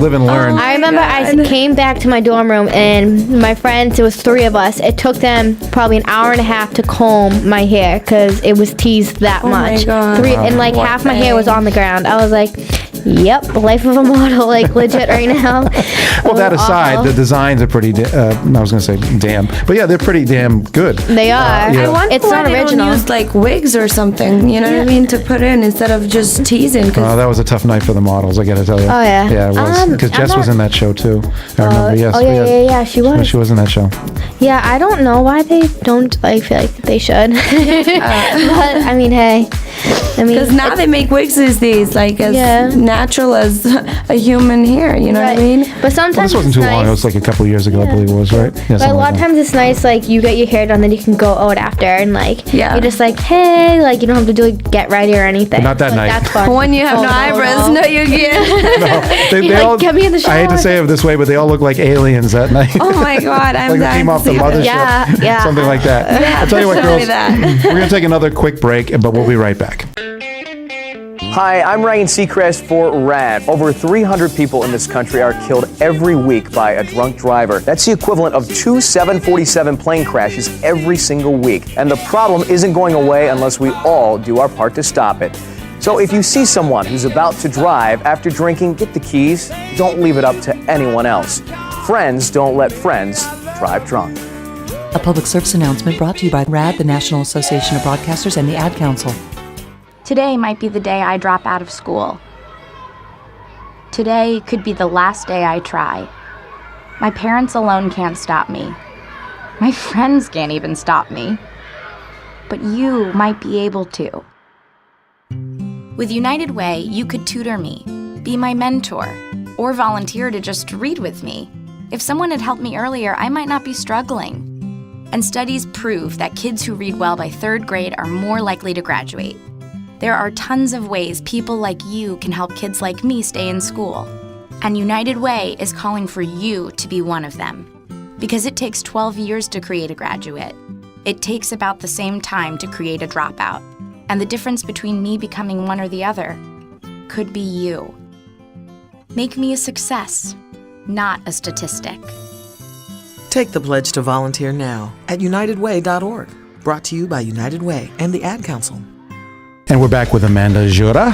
live and learn. I remember I came back to my dorm room and my friends, it was 3 of us. It took them probably an hour and a half to comb my hair because it was teased that much. My God. And like half my hair was on the ground. I was like, yep, life of a model, like legit right now. Well, that aside, awful. the designs are pretty. I was going to say damn, but yeah, they're pretty damn good. They are. Yeah. I wonder It's why not they original. don't use like wigs or something, you know what I mean, to put in instead of just teasing. Oh, that was a tough night for the models, I got to tell you. Oh, yeah. Yeah, it was. Because Jess was in that show, too. I remember, yes. Yeah, she was. She was in that show. Yeah, I don't know why they don't feel like they should. But, I mean, hey. Because now they make wigs these days, like as natural as a human hair, you know what I mean? But sometimes Well, this wasn't too long. It was like a couple years ago, I believe it was, right? Yeah, but a lot of times it's nice, like, you get your hair done, then you can go out after, and, like, you're just like, hey, like, you don't have to do, like, get ready or anything. But not that night. That's fun. When you have no eyebrows, no, you get. They like, all, get me in the shower. I hate to say it this way, but they all look like aliens that night. Oh my God, I'm like they dying came to off the see mothership. that. Yeah. Something like that. Yeah, I'll tell you what, show girls. me that. We're going to take another quick break, but we'll be right back. Hi, I'm Ryan Seacrest for RAD. Over 300 people in this country are killed every week by a drunk driver. That's the equivalent of 2 747 plane crashes every single week. And the problem isn't going away unless we all do our part to stop it. So if you see someone who's about to drive after drinking, get the keys. Don't leave it up to anyone else. Friends don't let friends drive drunk. A public service announcement brought to you by RAD, the National Association of Broadcasters, and the Ad Council. Today might be the day I drop out of school. Today could be the last day I try. My parents alone can't stop me. My friends can't even stop me. But you might be able to. With United Way, you could tutor me, be my mentor, or volunteer to just read with me. If someone had helped me earlier, I might not be struggling. And studies prove that kids who read well by 3rd grade are more likely to graduate. There are tons of ways people like you can help kids like me stay in school. And United Way is calling for you to be one of them. Because it takes 12 years to create a graduate. It takes about the same time to create a dropout. And the difference between me becoming one or the other could be you. Make me a success, not a statistic. Take the pledge to volunteer now at unitedway.org. Brought to you by United Way and the Ad Council. And we're back with Amanda Gjura.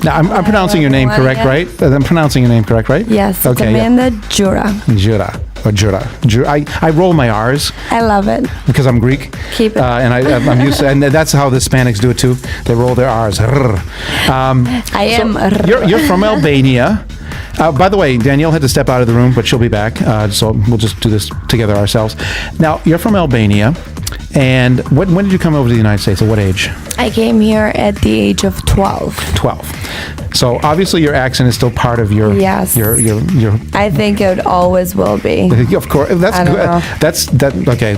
Now, I'm pronouncing your name correct, right? I'm pronouncing your name correct, right? Yes, it's Amanda Gjura. Gjura. Or Gjura. I roll my R's. I love it. Because I'm Greek. Keep it. And I'm used to, and that's how the Hispanics do it too. They roll their R's. You're from Albania. By the way, Danielle had to step out of the room, but she'll be back. So we'll just do this together ourselves. Now, you're from Albania. And when did you come over to the United States? At what age? I came here at the age of 12. 12. So obviously your accent is still part of your Yes. your I think it always will be. Of course, that's I don't good. know. Okay.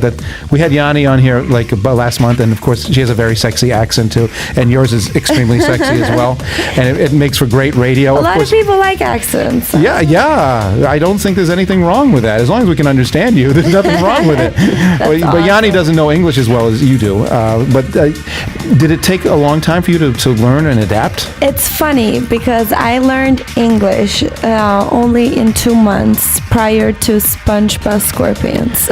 We had Yanni on here like last month, and of course she has a very sexy accent too, and yours is extremely sexy as well, and it makes for great radio. A lot of people like accents. accent. So. Yeah. I don't think there's anything wrong with that. As long as we can understand you, there's nothing wrong with it. But Yanni doesn't know English as well as you do. But did it take a long time for you to learn and adapt? It's funny because I learned English only in 2 months prior to SpongeBob SquarePants.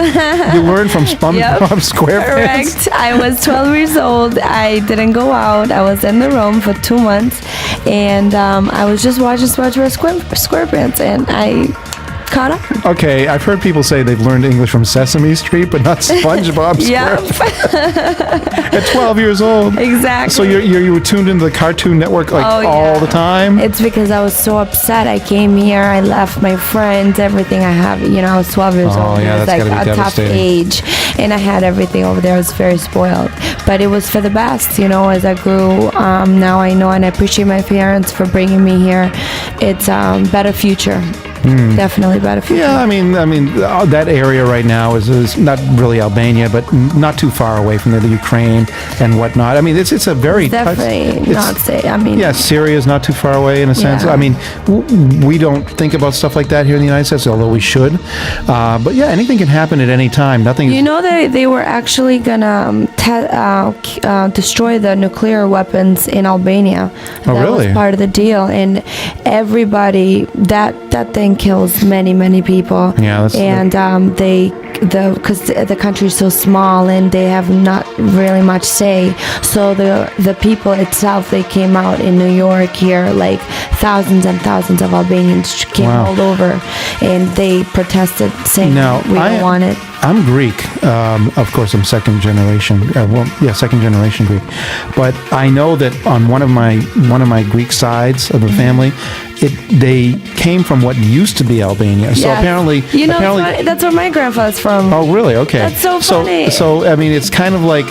You learned from SpongeBob SquarePants? Correct. I was 12 years old. I didn't go out. I was in the room for 2 months, and I was just watching SpongeBob SquarePants, and I caught up. Okay, I've heard people say they've learned English from Sesame Street, but not SpongeBob SquarePants. At 12 years old. Exactly. So you were tuned into the Cartoon Network all the time? It's because I was so upset. I came here, I left my friends, everything I have. I was 12 years old. Yeah, it was that's like gotta be a tough devastating. age, and I had everything over there. I was very spoiled, but it was for the best. As I grew, now I know and I appreciate my parents for bringing me here. It's better future. Definitely better future. Yeah, I mean, that area right now is not really Albania, but not too far away from the Ukraine and whatnot. I mean, it's a very definitely not say. I mean, yeah, Syria is not too far away in a sense. Yeah. I mean, we don't think about stuff like that here in the United States, although we should. But yeah, anything can happen at any time. Nothing. They were actually gonna destroy the nuclear weapons in Albania. Oh, that really? was part of the deal, and everybody that thing kills many people. Yeah, because the country is so small and they have not really much say. So the people itself, they came out in New York here, like thousands and thousands of Albanians came all over, and they protested saying we don't want it. I'm Greek. Of course, I'm second generation. Second generation Greek. But I know that on one of my Greek sides of the family, they came from what used to be Albania. So apparently, that's where my grandfather's from. Oh, really? Okay. That's so funny. So I mean, it's kind of like.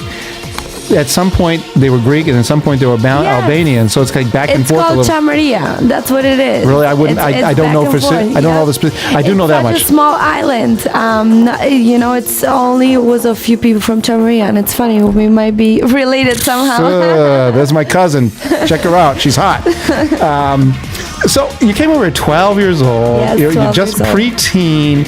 At some point they were Greek, and at some point they were Albanian. So it's like back and forth a little. It's called Chamaria. That's what it is. Really, I wouldn't. I don't know for certain. I don't know the. I do know that much. It's a small island. It's only was a few people from Chamaria, and it's funny. We might be related somehow. There's my cousin. Check her out. She's hot. So you came over at 12 years old. Yes, you're just preteen.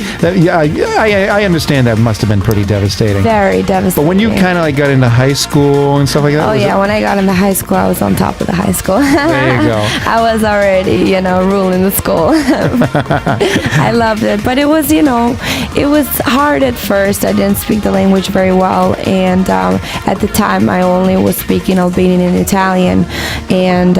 I understand that must have been pretty devastating. Very devastating. But when you kind of got into high school and stuff like that. When I got into high school, I was on top of the high school. There you go. I was already, ruling the school. I loved it, but it was, it was hard at first. I didn't speak the language very well, and at the time, I only was speaking Albanian and Italian, and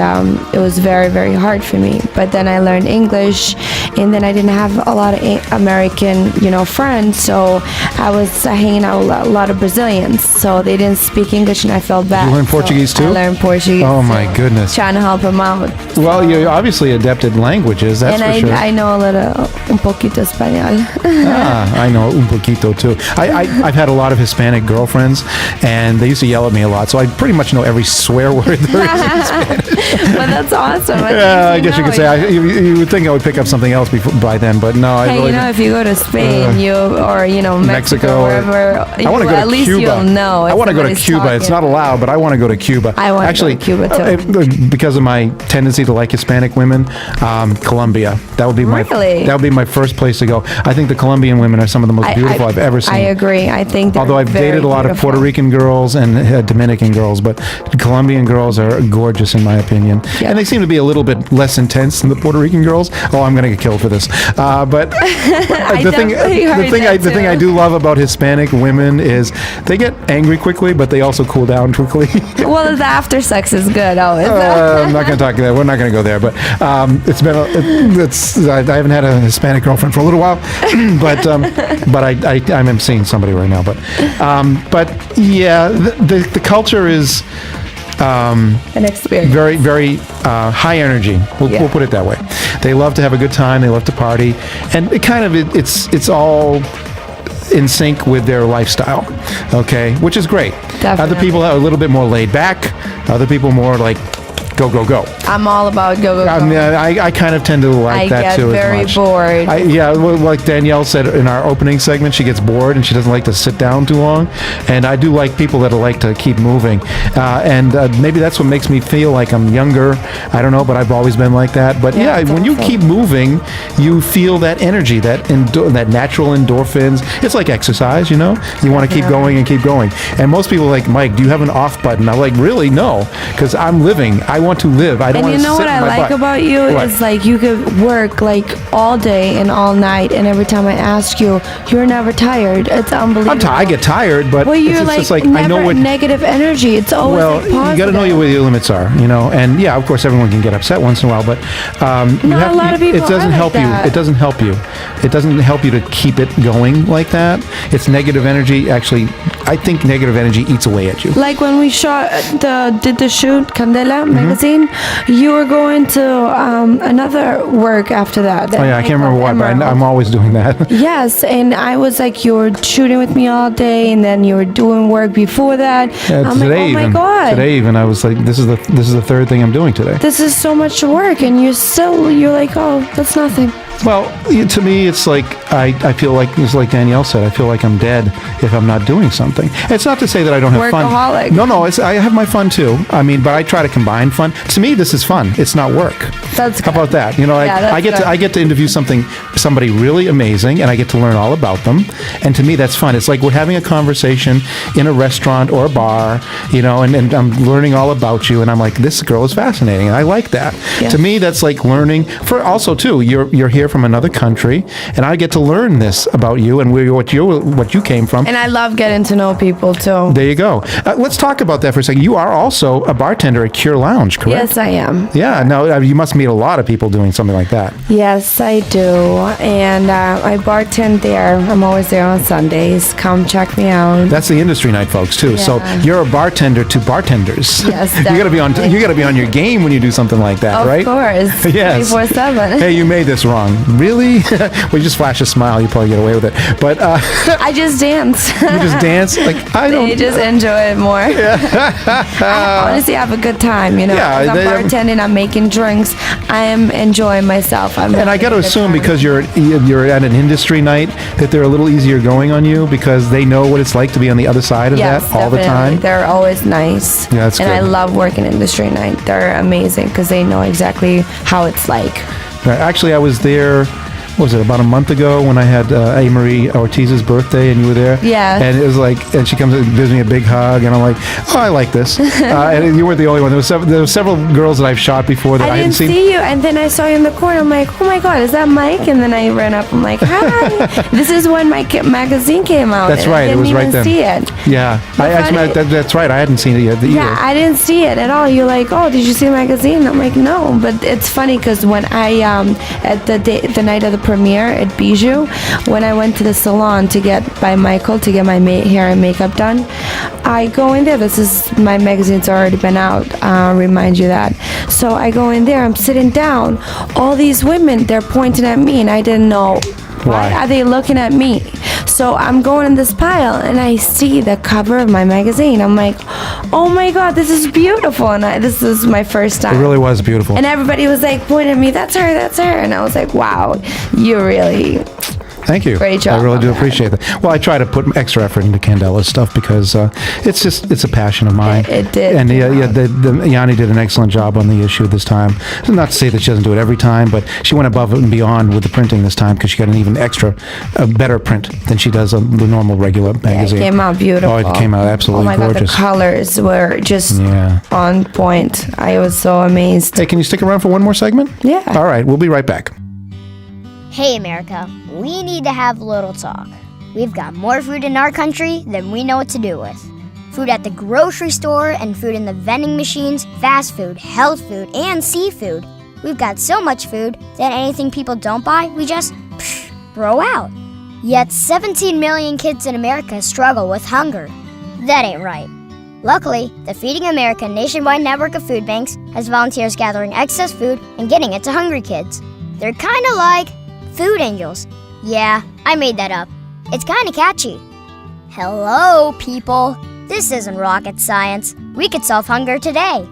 it was very, very hard for me. But then I learned English, and then I didn't have a lot of American, friends, so I was hanging out with a lot of Brazilians, so they didn't speak English, and I felt bad. You learned Portuguese too? I learned Portuguese. Oh my goodness! Trying to help them out. Well, you're obviously adept at languages. That's for sure. I know un poquito español. I know un poquito too. I've had a lot of Hispanic girlfriends, and they used to yell at me a lot, so I pretty much know every swear word there is in Spanish. But that's awesome. I guess you could say you would think I would pick up something else by then, but no. Hey, if you go to Spain, Mexico, wherever, I want to go at to least Cuba. You'll know. I want to go to Cuba. Talking. It's not allowed, but I want to go to Cuba. I want to go to Cuba too. Because of my tendency to like Hispanic women, Colombia. That would be my first place to go. I think the Colombian women are some of the most beautiful I've ever seen. I agree. I think. Although I've dated a lot of Puerto Rican girls and Dominican girls, but Colombian girls are gorgeous in my opinion, and they seem to be a little bit less intense than the Puerto Rican girls. Oh, I'm going to get killed for this. But the thing I do love about Hispanic women is they get angry quickly, but they also cool down quickly. Well, the after sex is good always. I'm not going to talk that. We're not going to go there. But I haven't had a Hispanic girlfriend for a little while, but I'm seeing somebody right now. But yeah, the culture is. An experience. Very, very high energy. We'll put it that way. They love to have a good time. They love to party, and it's all in sync with their lifestyle. Okay, which is great. Definitely. Other people are a little bit more laid back. Other people more like go, go, go. I'm all about go, go, go. I mean, I kind of tend to like that too. I get very bored. Like Danielle said in our opening segment, she gets bored and she doesn't like to sit down too long. And I do like people that like to keep moving. And maybe that's what makes me feel like I'm younger. I don't know, but I've always been like that. But when you keep moving, you feel that energy, that natural endorphins. It's like exercise, you know? You want to keep going and keep going. And most people are like, Mike, do you have an off button? I'm like, really? No, because I'm living. I want to live. I don't want to sit in my butt. And you know what I like about you is like you could work like all day and all night, and every time I ask you, you're never tired. It's unbelievable. I get tired, but it's just like never I know what negative energy. It's always positive. You got to know where your limits are, you know. And yeah, of course, everyone can get upset once in a while, but a lot of people it doesn't help you. It doesn't help you. It doesn't help you to keep it going like that. It's negative energy. Actually, I think negative energy eats away at you. Like when we did the shoot Candela magazine, you were going to another work after that. Oh yeah, I can't remember what, but I'm always doing that. Yes, and I was like, you were shooting with me all day, and then you were doing work before that. I'm like, oh my god. Today even I was like, this is the third thing I'm doing today. This is so much work, and you're like, oh, that's nothing. Well, to me, it's like I feel like, it's like Danielle said, I feel like I'm dead if I'm not doing something. It's not to say that I don't have fun. Workaholic. No, I have my fun too. I mean, but I try to combine fun. To me, this is fun. It's not work. That's good. How about that? You know, I get to interview somebody really amazing, and I get to learn all about them. And to me, that's fun. It's like we're having a conversation in a restaurant or a bar, you know, and I'm learning all about you, and I'm like, this girl is fascinating, and I like that. Yeah. To me, that's like learning. For also too, you're here from another country, and I get to learn this about you and what you came from. And I love getting to know people too. There you go. Let's talk about that for a second. You are also a bartender at Cure Lounge, correct? Yes, I am. Yeah. Now you must meet a lot of people doing something like that. Yes, I do. And I bartend there. I'm always there on Sundays. Come check me out. That's the industry night, folks, too. Yeah. So you're a bartender to bartenders. Yes, you gotta be on your game when you do something like that, right? Of course. Yes. 24/7. Hey, you made this wrong. Really? Well, you just flash a smile. You probably get away with it. But I just dance. You just dance? Like I don't. They just enjoy it more. I honestly have a good time. You know, I'm bartending. I'm making drinks. I am enjoying myself. And I got to assume because you're at an industry night that they're a little easier going on you because they know what it's like to be on the other side of that all the time. They're always nice. Yeah, that's good. And I love working industry night. They're amazing because they know exactly how it's like. Right. Actually, I was there. What was it, about a month ago when I had A-Marie Ortiz's birthday and you were there? Yeah. And it was like, and she comes and gives me a big hug and I'm like, oh, I like this. And you weren't the only one. There were several girls that I've shot before that I hadn't seen. I didn't see you, and then I saw you in the corner. I'm like, oh my God, is that Mike? And then I ran up. I'm like, hi. This is when my magazine came out. That's right. It was right then. I didn't even see it. Yeah. That's right. I hadn't seen it yet either. Yeah, I didn't see it at all. You're like, oh, did you see the magazine? I'm like, no. But it's funny because when I, at the night of the premiere at Bijou, when I went to the salon by Michael to get my hair and makeup done, I go in there. My magazine's already been out, remind you that. So I go in there, I'm sitting down. All these women, they're pointing at me, and I didn't know why are they looking at me. So I'm going in this pile, and I see the cover of my magazine. I'm like, oh my God, this is beautiful. And this is my first time. It really was beautiful. And everybody was like pointing at me, that's her, that's her. And I was like, wow, you really... Thank you. Great job. I really do appreciate that. Well, I try to put extra effort into Candela's stuff because it's a passion of mine. It did. And Yanni did an excellent job on the issue this time. Not to say that she doesn't do it every time, but she went above and beyond with the printing this time because she got an even better print than she does on the normal regular magazine. Yeah, it came out beautiful. Oh, it came out absolutely gorgeous. Oh my God, the colors were just on point. I was so amazed. Hey, can you stick around for one more segment? Yeah. All right, we'll be right back. Hey America, we need to have a little talk. We've got more food in our country than we know what to do with. Food at the grocery store and food in the vending machines, fast food, health food, and seafood. We've got so much food that anything people don't buy, we just throw out. Yet 17 million kids in America struggle with hunger. That ain't right. Luckily, the Feeding America nationwide network of food banks has volunteers gathering excess food and getting it to hungry kids. They're kind of like food angels. Yeah, I made that up. It's kind of catchy. Hello, people. This isn't rocket science. We could solve hunger today.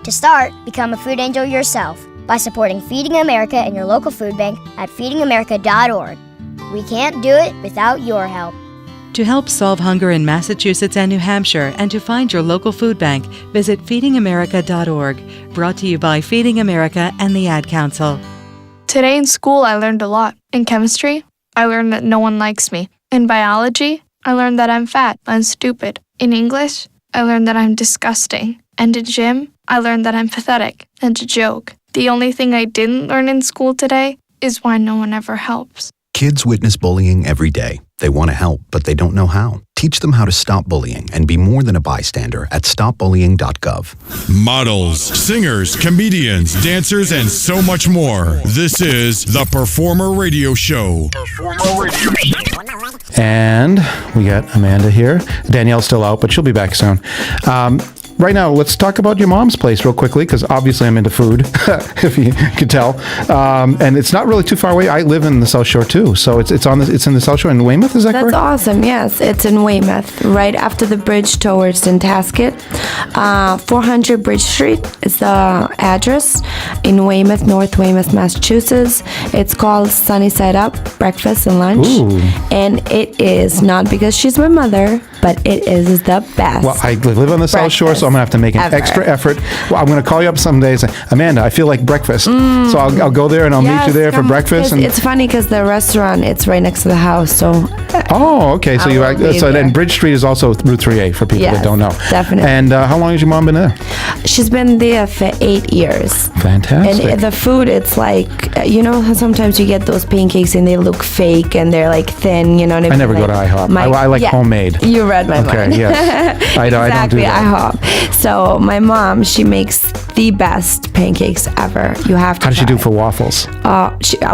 To start, become a food angel yourself by supporting Feeding America and your local food bank at feedingamerica.org. We can't do it without your help. To help solve hunger in Massachusetts and New Hampshire and to find your local food bank, visit feedingamerica.org. Brought to you by Feeding America and the Ad Council. Today in school, I learned a lot. In chemistry, I learned that no one likes me. In biology, I learned that I'm fat and stupid. In English, I learned that I'm disgusting. And in gym, I learned that I'm pathetic and a joke. The only thing I didn't learn in school today is why no one ever helps. Kids witness bullying every day. They want to help, but they don't know how. Teach them how to stop bullying and be more than a bystander at stopbullying.gov. Models, singers, comedians, dancers, and so much more. This is the Performer Radio Show. And we got Amanda here. Danielle's still out, but she'll be back soon. Right now, let's talk about your mom's place real quickly, because obviously I'm into food, if you could tell. And it's not really too far away. I live in the South Shore too, so it's in the South Shore in Weymouth. Is that correct? That's awesome. Yes, it's in Weymouth, right after the bridge towards Nantasket. 400 Bridge Street is the address in Weymouth, North Weymouth, Massachusetts. It's called Sunny Side Up Breakfast and Lunch. Ooh. And it is not because she's my mother, but it is the best. Well, I live on the South Shore, so I'm going to have to make an extra effort. Well, I'm going to call you up some days. Amanda, I feel like breakfast. So I'll go there and I'll meet you there for breakfast. And it's funny because the restaurant, it's right next to the house. So. Oh, okay. So then Bridge Street is also Route 3A for people that don't know. Definitely. And how long has your mom been there? She's been there for 8 years. Fantastic. And the food, it's like, you know how sometimes you get those pancakes and they look fake and they're like thin, you know what I mean? I never go to IHOP. I like homemade. You read my mind. Okay, yes. Exactly, I don't do that. IHOP. So my mom, she makes the best pancakes ever. You have to How does she do for waffles?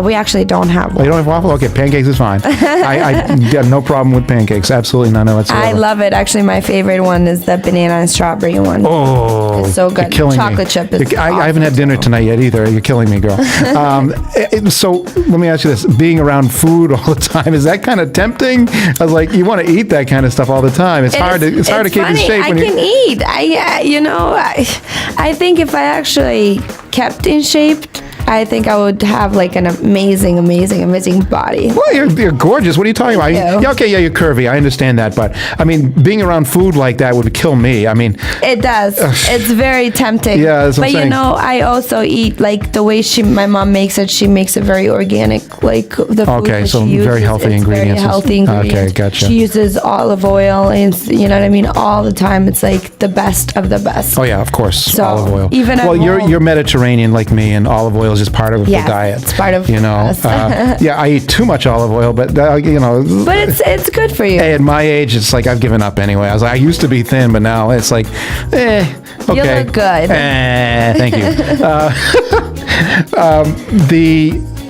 We actually don't have waffles. Oh, you don't have waffles? Okay, pancakes is fine. I have no problem with pancakes. Absolutely none whatsoever. I love it. Actually, my favorite one is the banana and strawberry one. Oh, it's so good. You're killing Chocolate me. chip is awesome. I haven't had dinner tonight yet either. You're killing me, girl. So let me ask you this. Being around food all the time, is that kind of tempting? I was like, you want to eat that kind of stuff all the time. It's hard to keep in shape. I can eat. I think if I actually kept in shape, I think I would have like an amazing body. Well, you're gorgeous. What are you talking about? You're curvy. I understand that, but I mean, being around food like that would kill me. I mean, it does. It's very tempting. Yeah, that's what I'm saying. I also eat like the way my mom makes it. She makes it very organic, like the food that so she uses, very healthy ingredients. Very healthy ingredients. Okay, gotcha. She uses olive oil, and you know what I mean, all the time. It's like the best of the best. Oh yeah, of course, so, olive oil. Even you're Mediterranean like me, and olive oil is just part of the diet. It's part of I eat too much olive oil, but But it's good for you. Hey, at my age, it's like I've given up anyway. I used to be thin, but now it's like, okay. You look good. Thank you.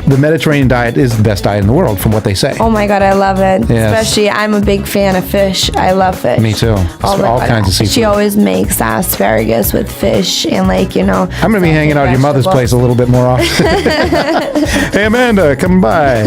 The Mediterranean diet is the best diet in the world, from what they say. Oh my God, I love it. Yes. Especially, I'm a big fan of fish. I love fish. Me too. All kinds of seafood. She always makes asparagus with fish and I'm going to be hanging out at your mother's place a little bit more often. Hey, Amanda, come by.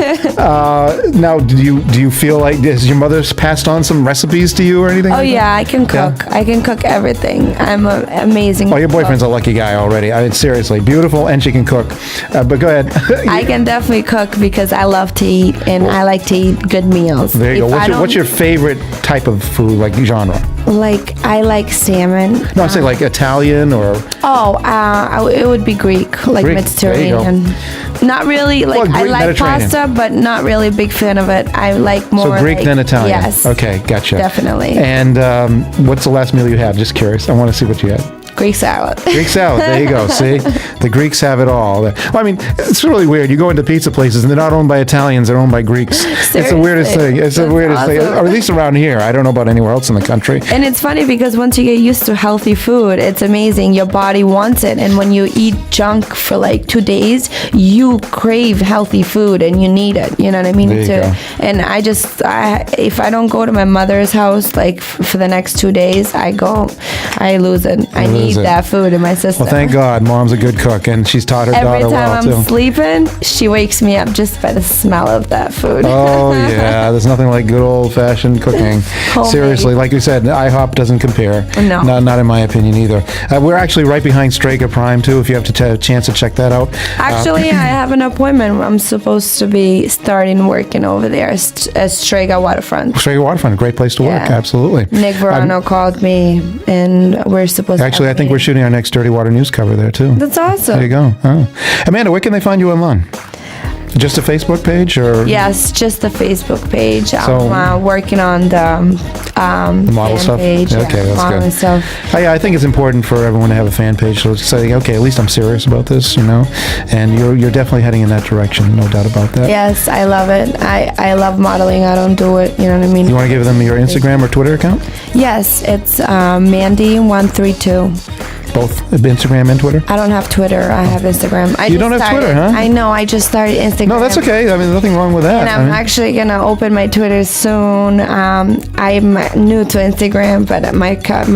Now, do you feel like, has your mother's passed on some recipes to you or anything? Oh, yeah, I can cook. Yeah? I can cook everything. I'm an amazing your boyfriend's a lucky guy already. I mean, seriously, beautiful, and she can cook. But go ahead. I can definitely cook because I love to eat and I like to eat good meals. There you go. What's your favorite type of food, like genre? Like, I like salmon. No, I'm saying like Italian or... it would be Greek, like Greek. Mediterranean. Not really, like, I like pasta, but not really a big fan of it. I like more So Greek than Italian? Yes. Okay, gotcha. Definitely. And what's the last meal you had? Just curious. I want to see what you had. Greek salad. Greek salad. There you go. See? The Greeks have it all. Well, I mean, it's really weird. You go into pizza places and they're not owned by Italians, they're owned by Greeks. Seriously? It's the weirdest thing. It's the weirdest thing. Or at least around here. I don't know about anywhere else in the country. And it's funny because once you get used to healthy food, it's amazing. Your body wants it. And when you eat junk for like 2 days, you crave healthy food and you need it. You know what I mean? And if I don't go to my mother's house like for the next 2 days, I lose it. I need need that food in my system. Well, thank God, Mom's a good cook, and she's taught her daughter well, Every time I'm sleeping, she wakes me up just by the smell of that food. Oh, yeah. There's nothing like good old-fashioned cooking. Seriously, like you said, IHOP doesn't compare. No. Not in my opinion either. We're actually right behind Strega Prime, too, if you have a chance to check that out. Actually, I have an appointment. I'm supposed to be starting working over there at Strega Waterfront. Strega Waterfront, a great place to work, absolutely. Nick Verano called me, and we're supposed to... Actually, I think we're shooting our next Dirty Water News cover there, too. That's awesome. There you go. Oh. Amanda, where can they find you online? Just a Facebook page, or? Yes, just the Facebook page. So, I'm working on the model stuff. Page, okay, that's modeling good. Stuff. I think it's important for everyone to have a fan page. So say, okay, at least I'm serious about this, And you're definitely heading in that direction, no doubt about that. Yes, I love it. I love modeling. I don't do it. You know what I mean? You want to give them your Instagram or Twitter account? Yes, it's Mandy132. Both Instagram and Twitter? I don't have Twitter. I have Instagram. You don't have Twitter, huh? I know. I just started Instagram. No, that's okay. I mean, nothing wrong with that. And I'm actually going to open my Twitter soon. I'm new to Instagram, but my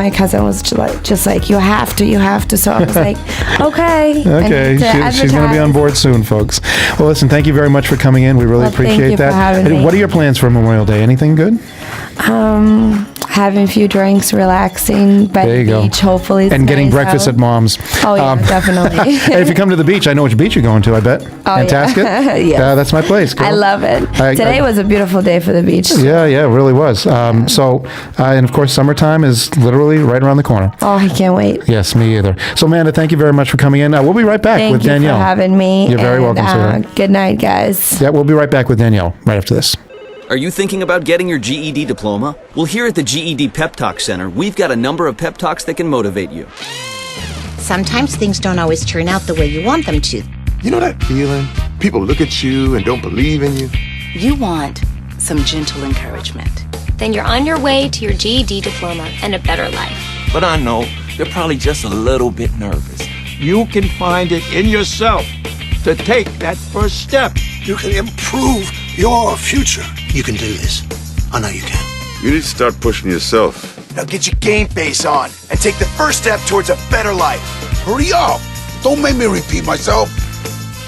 cousin was just like, you have to. So I was like, okay. Okay. She's going to be on board soon, folks. Well, listen, thank you very much for coming in. We really appreciate thank you that. for having me. What are your plans for Memorial Day? Anything good? Having a few drinks, relaxing by the beach, hopefully. And getting breakfast at Mom's. Oh, yeah, definitely. And if you come to the beach, I know which beach you're going to, I bet. Oh, Fantastic. Yeah. Yes. That's my place. Girl. I love it. Today was a beautiful day for the beach. Yeah, it really was. And of course, summertime is literally right around the corner. Oh, I can't wait. Yes, me either. So, Amanda, thank you very much for coming in. We'll be right back with Danielle. Thank you for having me. You're very welcome, sweetheart. Good night, guys. Yeah, we'll be right back with Danielle right after this. Are you thinking about getting your GED diploma? Well, here at the GED Pep Talk Center, we've got a number of pep talks that can motivate you. Sometimes things don't always turn out the way you want them to. You know that feeling? People look at you and don't believe in you. You want some gentle encouragement. Then you're on your way to your GED diploma and a better life. But I know they're probably just a little bit nervous. You can find it in yourself to take that first step. You can improve your future. You can do this. I know you can. You need to start pushing yourself. Now get your game face on and take the first step towards a better life. Hurry up. Don't make me repeat myself.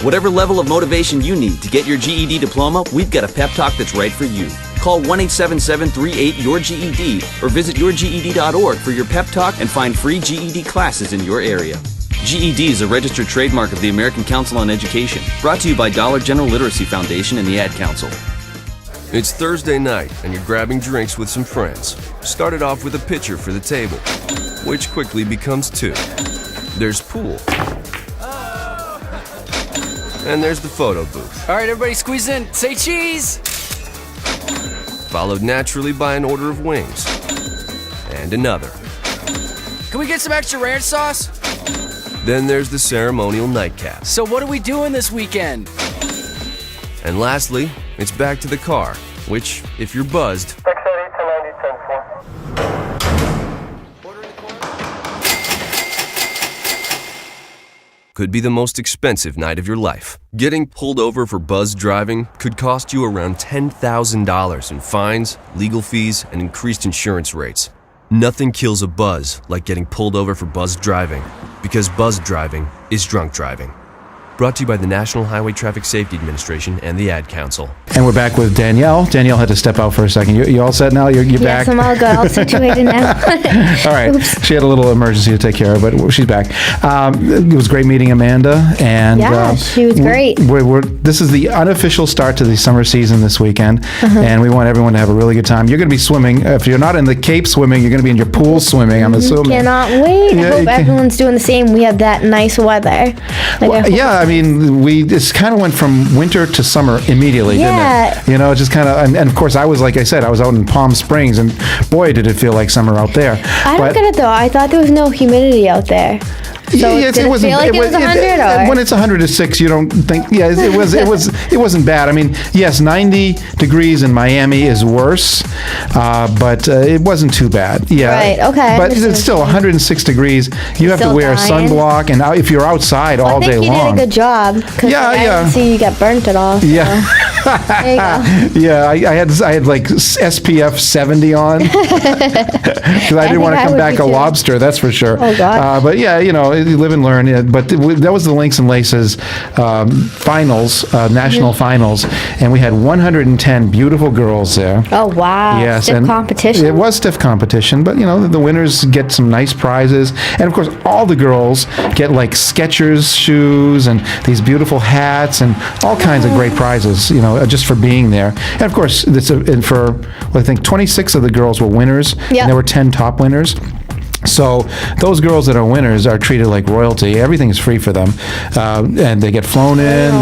Whatever level of motivation you need to get your GED diploma, we've got a pep talk that's right for you. Call 1-877-38-YOUR-GED or visit yourged.org for your pep talk and find free GED classes in your area. GED is a registered trademark of the American Council on Education, brought to you by Dollar General Literacy Foundation and the Ad Council. It's Thursday night and you're grabbing drinks with some friends. Started off with a pitcher for the table, which quickly becomes two. There's pool. And there's the photo booth. All right, everybody squeeze in. Say cheese! Followed naturally by an order of wings. And another. Can we get some extra ranch sauce? Then there's the ceremonial nightcap. So what are we doing this weekend? And lastly, it's back to the car, which, if you're buzzed, could be the most expensive night of your life. Getting pulled over for buzz driving could cost you around $10,000 in fines, legal fees, and increased insurance rates. Nothing kills a buzz like getting pulled over for buzz driving, because buzz driving is drunk driving. Brought to you by the National Highway Traffic Safety Administration and the Ad Council. And we're back with Danielle. Danielle had to step out for a second. You all set now? You're back? Yes, I'm all good. All situated now. All right. Oops. She had a little emergency to take care of, but she's back. It was great meeting Amanda. And yeah, she was great. This is the unofficial start to the summer season this weekend, and we want everyone to have a really good time. You're going to be swimming. If you're not in the Cape swimming, you're going to be in your pool swimming, I'm assuming. Cannot wait. I hope everyone's doing the same. We have that nice weather. I mean, we just kind of went from winter to summer immediately, didn't it? You know, just kind of, and of course, I was, like I said, I was out in Palm Springs, and boy, did it feel like summer out there. I don't get it, though. I thought there was no humidity out there. So yes, did it feel like it was 100? When it's 106, you don't think. Yeah, it wasn't bad. I mean, yes, 90 degrees in Miami is worse, but it wasn't too bad. Yeah, right. Okay. But it's still 106 degrees. You have to wear a sunblock, and if you're outside all day long. I think you did a good job. I didn't see you get burnt at all. So. Yeah. There you go. Yeah, I had like SPF 70 on because I didn't want to come back a lobster. That's for sure. Oh God. But yeah, you live and learn. But that was the Links and Laces finals, national finals, and we had 110 beautiful girls there. Oh wow. Yes, Stiff and competition. It was stiff competition, but the winners get some nice prizes, and of course all the girls get like Skechers shoes and these beautiful hats and all kinds of great prizes, just for being there. And of course, I think 26 of the girls were winners, and there were 10 top winners. So those girls that are winners are treated like royalty. Everything is free for them, and they get flown in.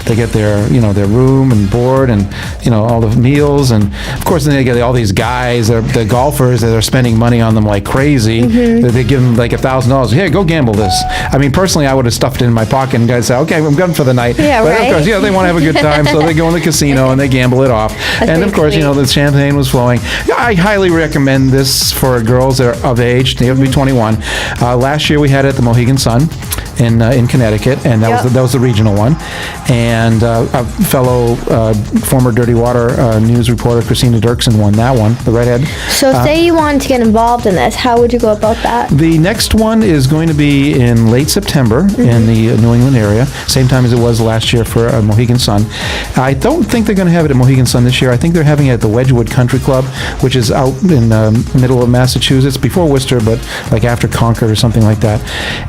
They get their their room and board and all the meals, and of course then they get all these guys, the golfers that are spending money on them like crazy. They give them like $1,000. Here, go gamble this. I mean, personally, I would have stuffed it in my pocket and guys say, okay, I'm done for the night. Yeah, but right. of course, they want to have a good time, so they go in the casino and they gamble it off. And of course, the champagne was flowing. I highly recommend this for girls that are of age. They have to be 21. Last year we had it at the Mohegan Sun in Connecticut, and that was the regional one. And a fellow former Dirty Water news reporter, Christina Dirksen, won that one, the redhead. So say you wanted to get involved in this, how would you go about that? The next one is going to be in late September in the New England area, same time as it was last year for Mohegan Sun. I don't think they're going to have it at Mohegan Sun this year. I think they're having it at the Wedgwood Country Club, which is out in the middle of Massachusetts, before Worcester, but like after Concord or something like that.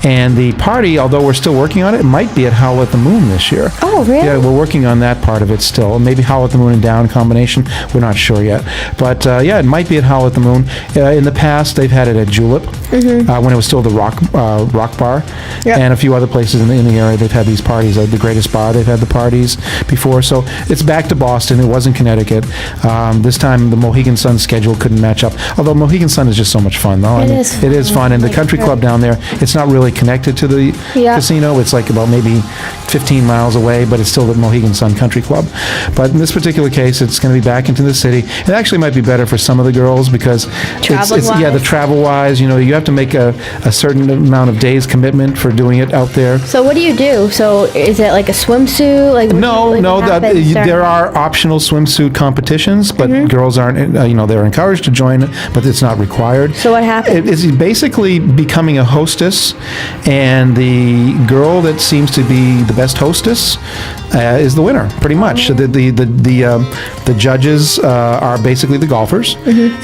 And the party, although we're still working on it, might be at Howl at the Moon this year. Oh, really? Yeah, we're working on that part of it still. Maybe Howl at the Moon and Down combination. We're not sure yet. But yeah, it might be at Howl at the Moon. In the past, they've had it at Julep when it was still the Rock Bar. Yep. And a few other places in the area, they've had these parties. The Greatest Bar, they've had the parties before. So it's back to Boston. It was in Connecticut. This time, the Mohegan Sun schedule couldn't match up. Although Mohegan Sun is just so much fun, though. It is fun. And the country club down there, it's not really connected to the casino. It's like about maybe 15 miles away, but it's still the Mohegan Sun Country Club. But in this particular case, it's going to be back into the city. It actually might be better for some of the girls because the travel-wise, you have to make a certain amount of days commitment for doing it out there. So what do you do? So is it like a swimsuit? There are optional swimsuit competitions, but girls aren't, they're encouraged to join, but it's not required. So what happens? It's basically becoming a hostess, and the girl that seems to be the best hostess is the winner, pretty much. The judges are basically the golfers,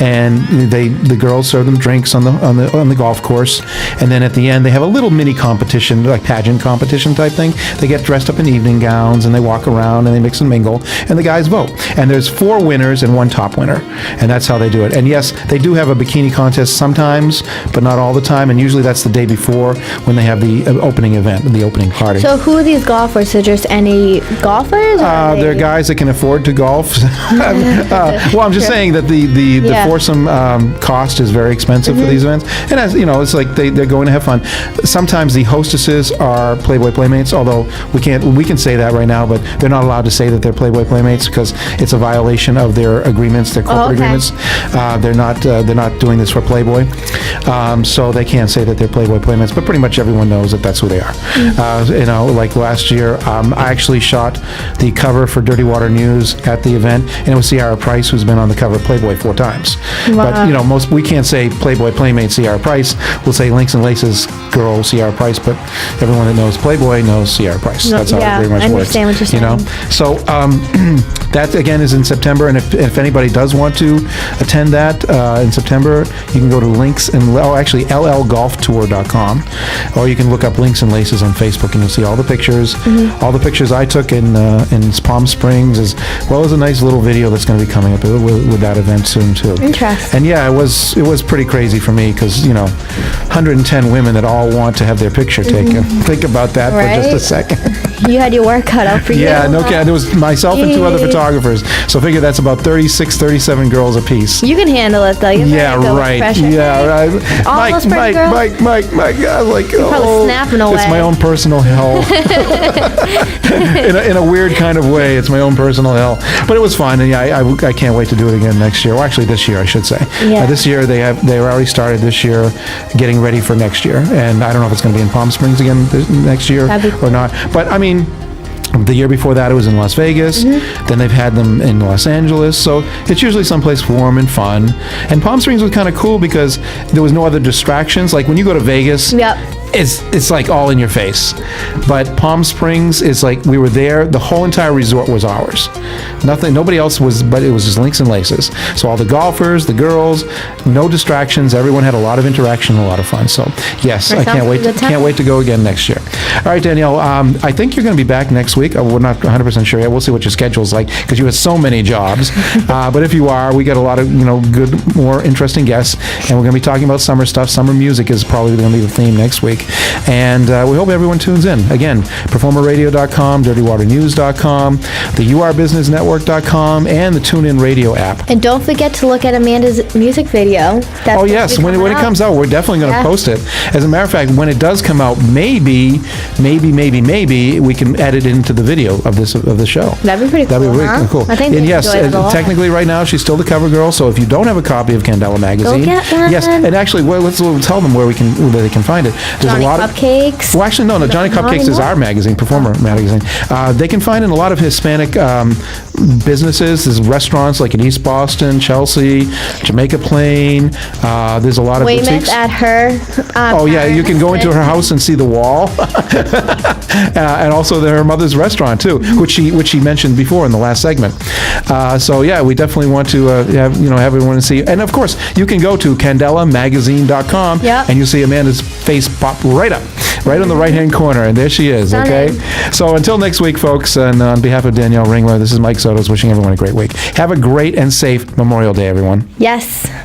and the girls serve them drinks on the golf course, and then at the end they have a little mini competition, like pageant competition type thing. They get dressed up in evening gowns and they walk around and they mix and mingle, and the guys vote. And there's 4 winners and 1 top winner, and that's how they do it. And yes, they do have a bikini contest sometimes, but not all the time, and usually that's the day before when they have the opening event, the opening party. So who are these golfers? Are just any golfers? They're guys that can afford to golf. Well, I'm just saying that the foursome cost is very expensive for these events, and as it's like they're going to have fun. Sometimes the hostesses are Playboy Playmates, although we can say that right now, but they're not allowed to say that they're Playboy Playmates because it's a violation of their agreements, their corporate agreements. They're not doing this for Playboy, so they can't say that they're Playboy Playmates. But pretty much everyone knows that that's who they are. Like last year, I actually shot the cover for Dirty Water News at the event, and it was Ciara Price, who's been on the cover of Playboy 4 times. Wow. But we can't say Playboy Playmate Ciara Price. We'll say Links and Laces girl Ciara Price, but everyone that knows Playboy knows Ciara Price. That's how it very much works. I understand what you're saying. So that again is in September, and if anybody does want to attend that in September, you can go to LLGolfTour.com, or you can look up Links and Laces on Facebook, and you'll see all the pictures. All the pictures I took in Palm Springs, as well as a nice little video that's going to be coming up with that event soon too. Interesting. And yeah, it was pretty crazy for me because 110 women that all want to have their picture taken. Think about that for just a second. You had your work cut out for you. Yeah, no kidding. There was myself and 2 other photogrophers. So figure that's about 36, 37 girls apiece. You can handle it though. Yeah, right. Yeah, right. Mike. I was like, probably snapping away. It's my own personal hell. in a weird kind of way, it's my own personal hell. But it was fun, and yeah, I can't wait to do it again next year. Well, actually, this year I should say. Yeah. This year they already started this year, getting ready for next year, and I don't know if it's going to be in Palm Springs again next year or not. But I mean, The year before that, it was in Las Vegas. Then they've had them in Los Angeles. So it's usually someplace warm and fun. And Palm Springs was kind of cool because there was no other distractions. Like when you go to Vegas, it's like all in your face. But Palm Springs is like, we were there, the whole entire resort was ours. Nobody else was, but it was just links and laces. So all the golfers, the girls, no distractions. Everyone had a lot of interaction, a lot of fun. So yes, I can't wait to go again next year. All right, Danielle, I think you're going to be back next week. We're not 100% sure yet. We'll see what your schedule's like because you have so many jobs. But if you are, we got a lot of good, more interesting guests, and we're going to be talking about summer stuff. Summer music is probably going to be the theme next week. And we hope everyone tunes in. Again, PerformerRadio.com, DirtyWaterNews.com, the URBusinessNetwork.com, and the TuneIn Radio app. And don't forget to look at Amanda's music video. Oh, yes. When it comes out, we're definitely going to post it. As a matter of fact, when it does come out, maybe we can edit it into the video of the show. That'd be pretty cool. That'd be really cool. I think and yes, technically right now, she's still the cover girl, so if you don't have a copy of Candela Magazine, go get one. Yes, and actually, let's tell them where they can find it. There's Johnny a lot Cupcakes. Well, actually, no. Johnny Cupcakes is our magazine, Performer Magazine. They can find in a lot of Hispanic businesses. There's restaurants like in East Boston, Chelsea, Jamaica Plain. There's a lot of boutiques. at her. Oh yeah, you can go into her house and see the wall, and also her mother's restaurant too, which she mentioned before in the last segment. So yeah, we definitely want to have everyone see. And of course, you can go to CandelaMagazine.com and you see Amanda's face pop right up, right on the right-hand corner, and there she is. Okay. So until next week, folks, and on behalf of Danielle Ringler, this is Mike Sotos wishing everyone a great week. Have a great and safe Memorial Day, everyone. Yes.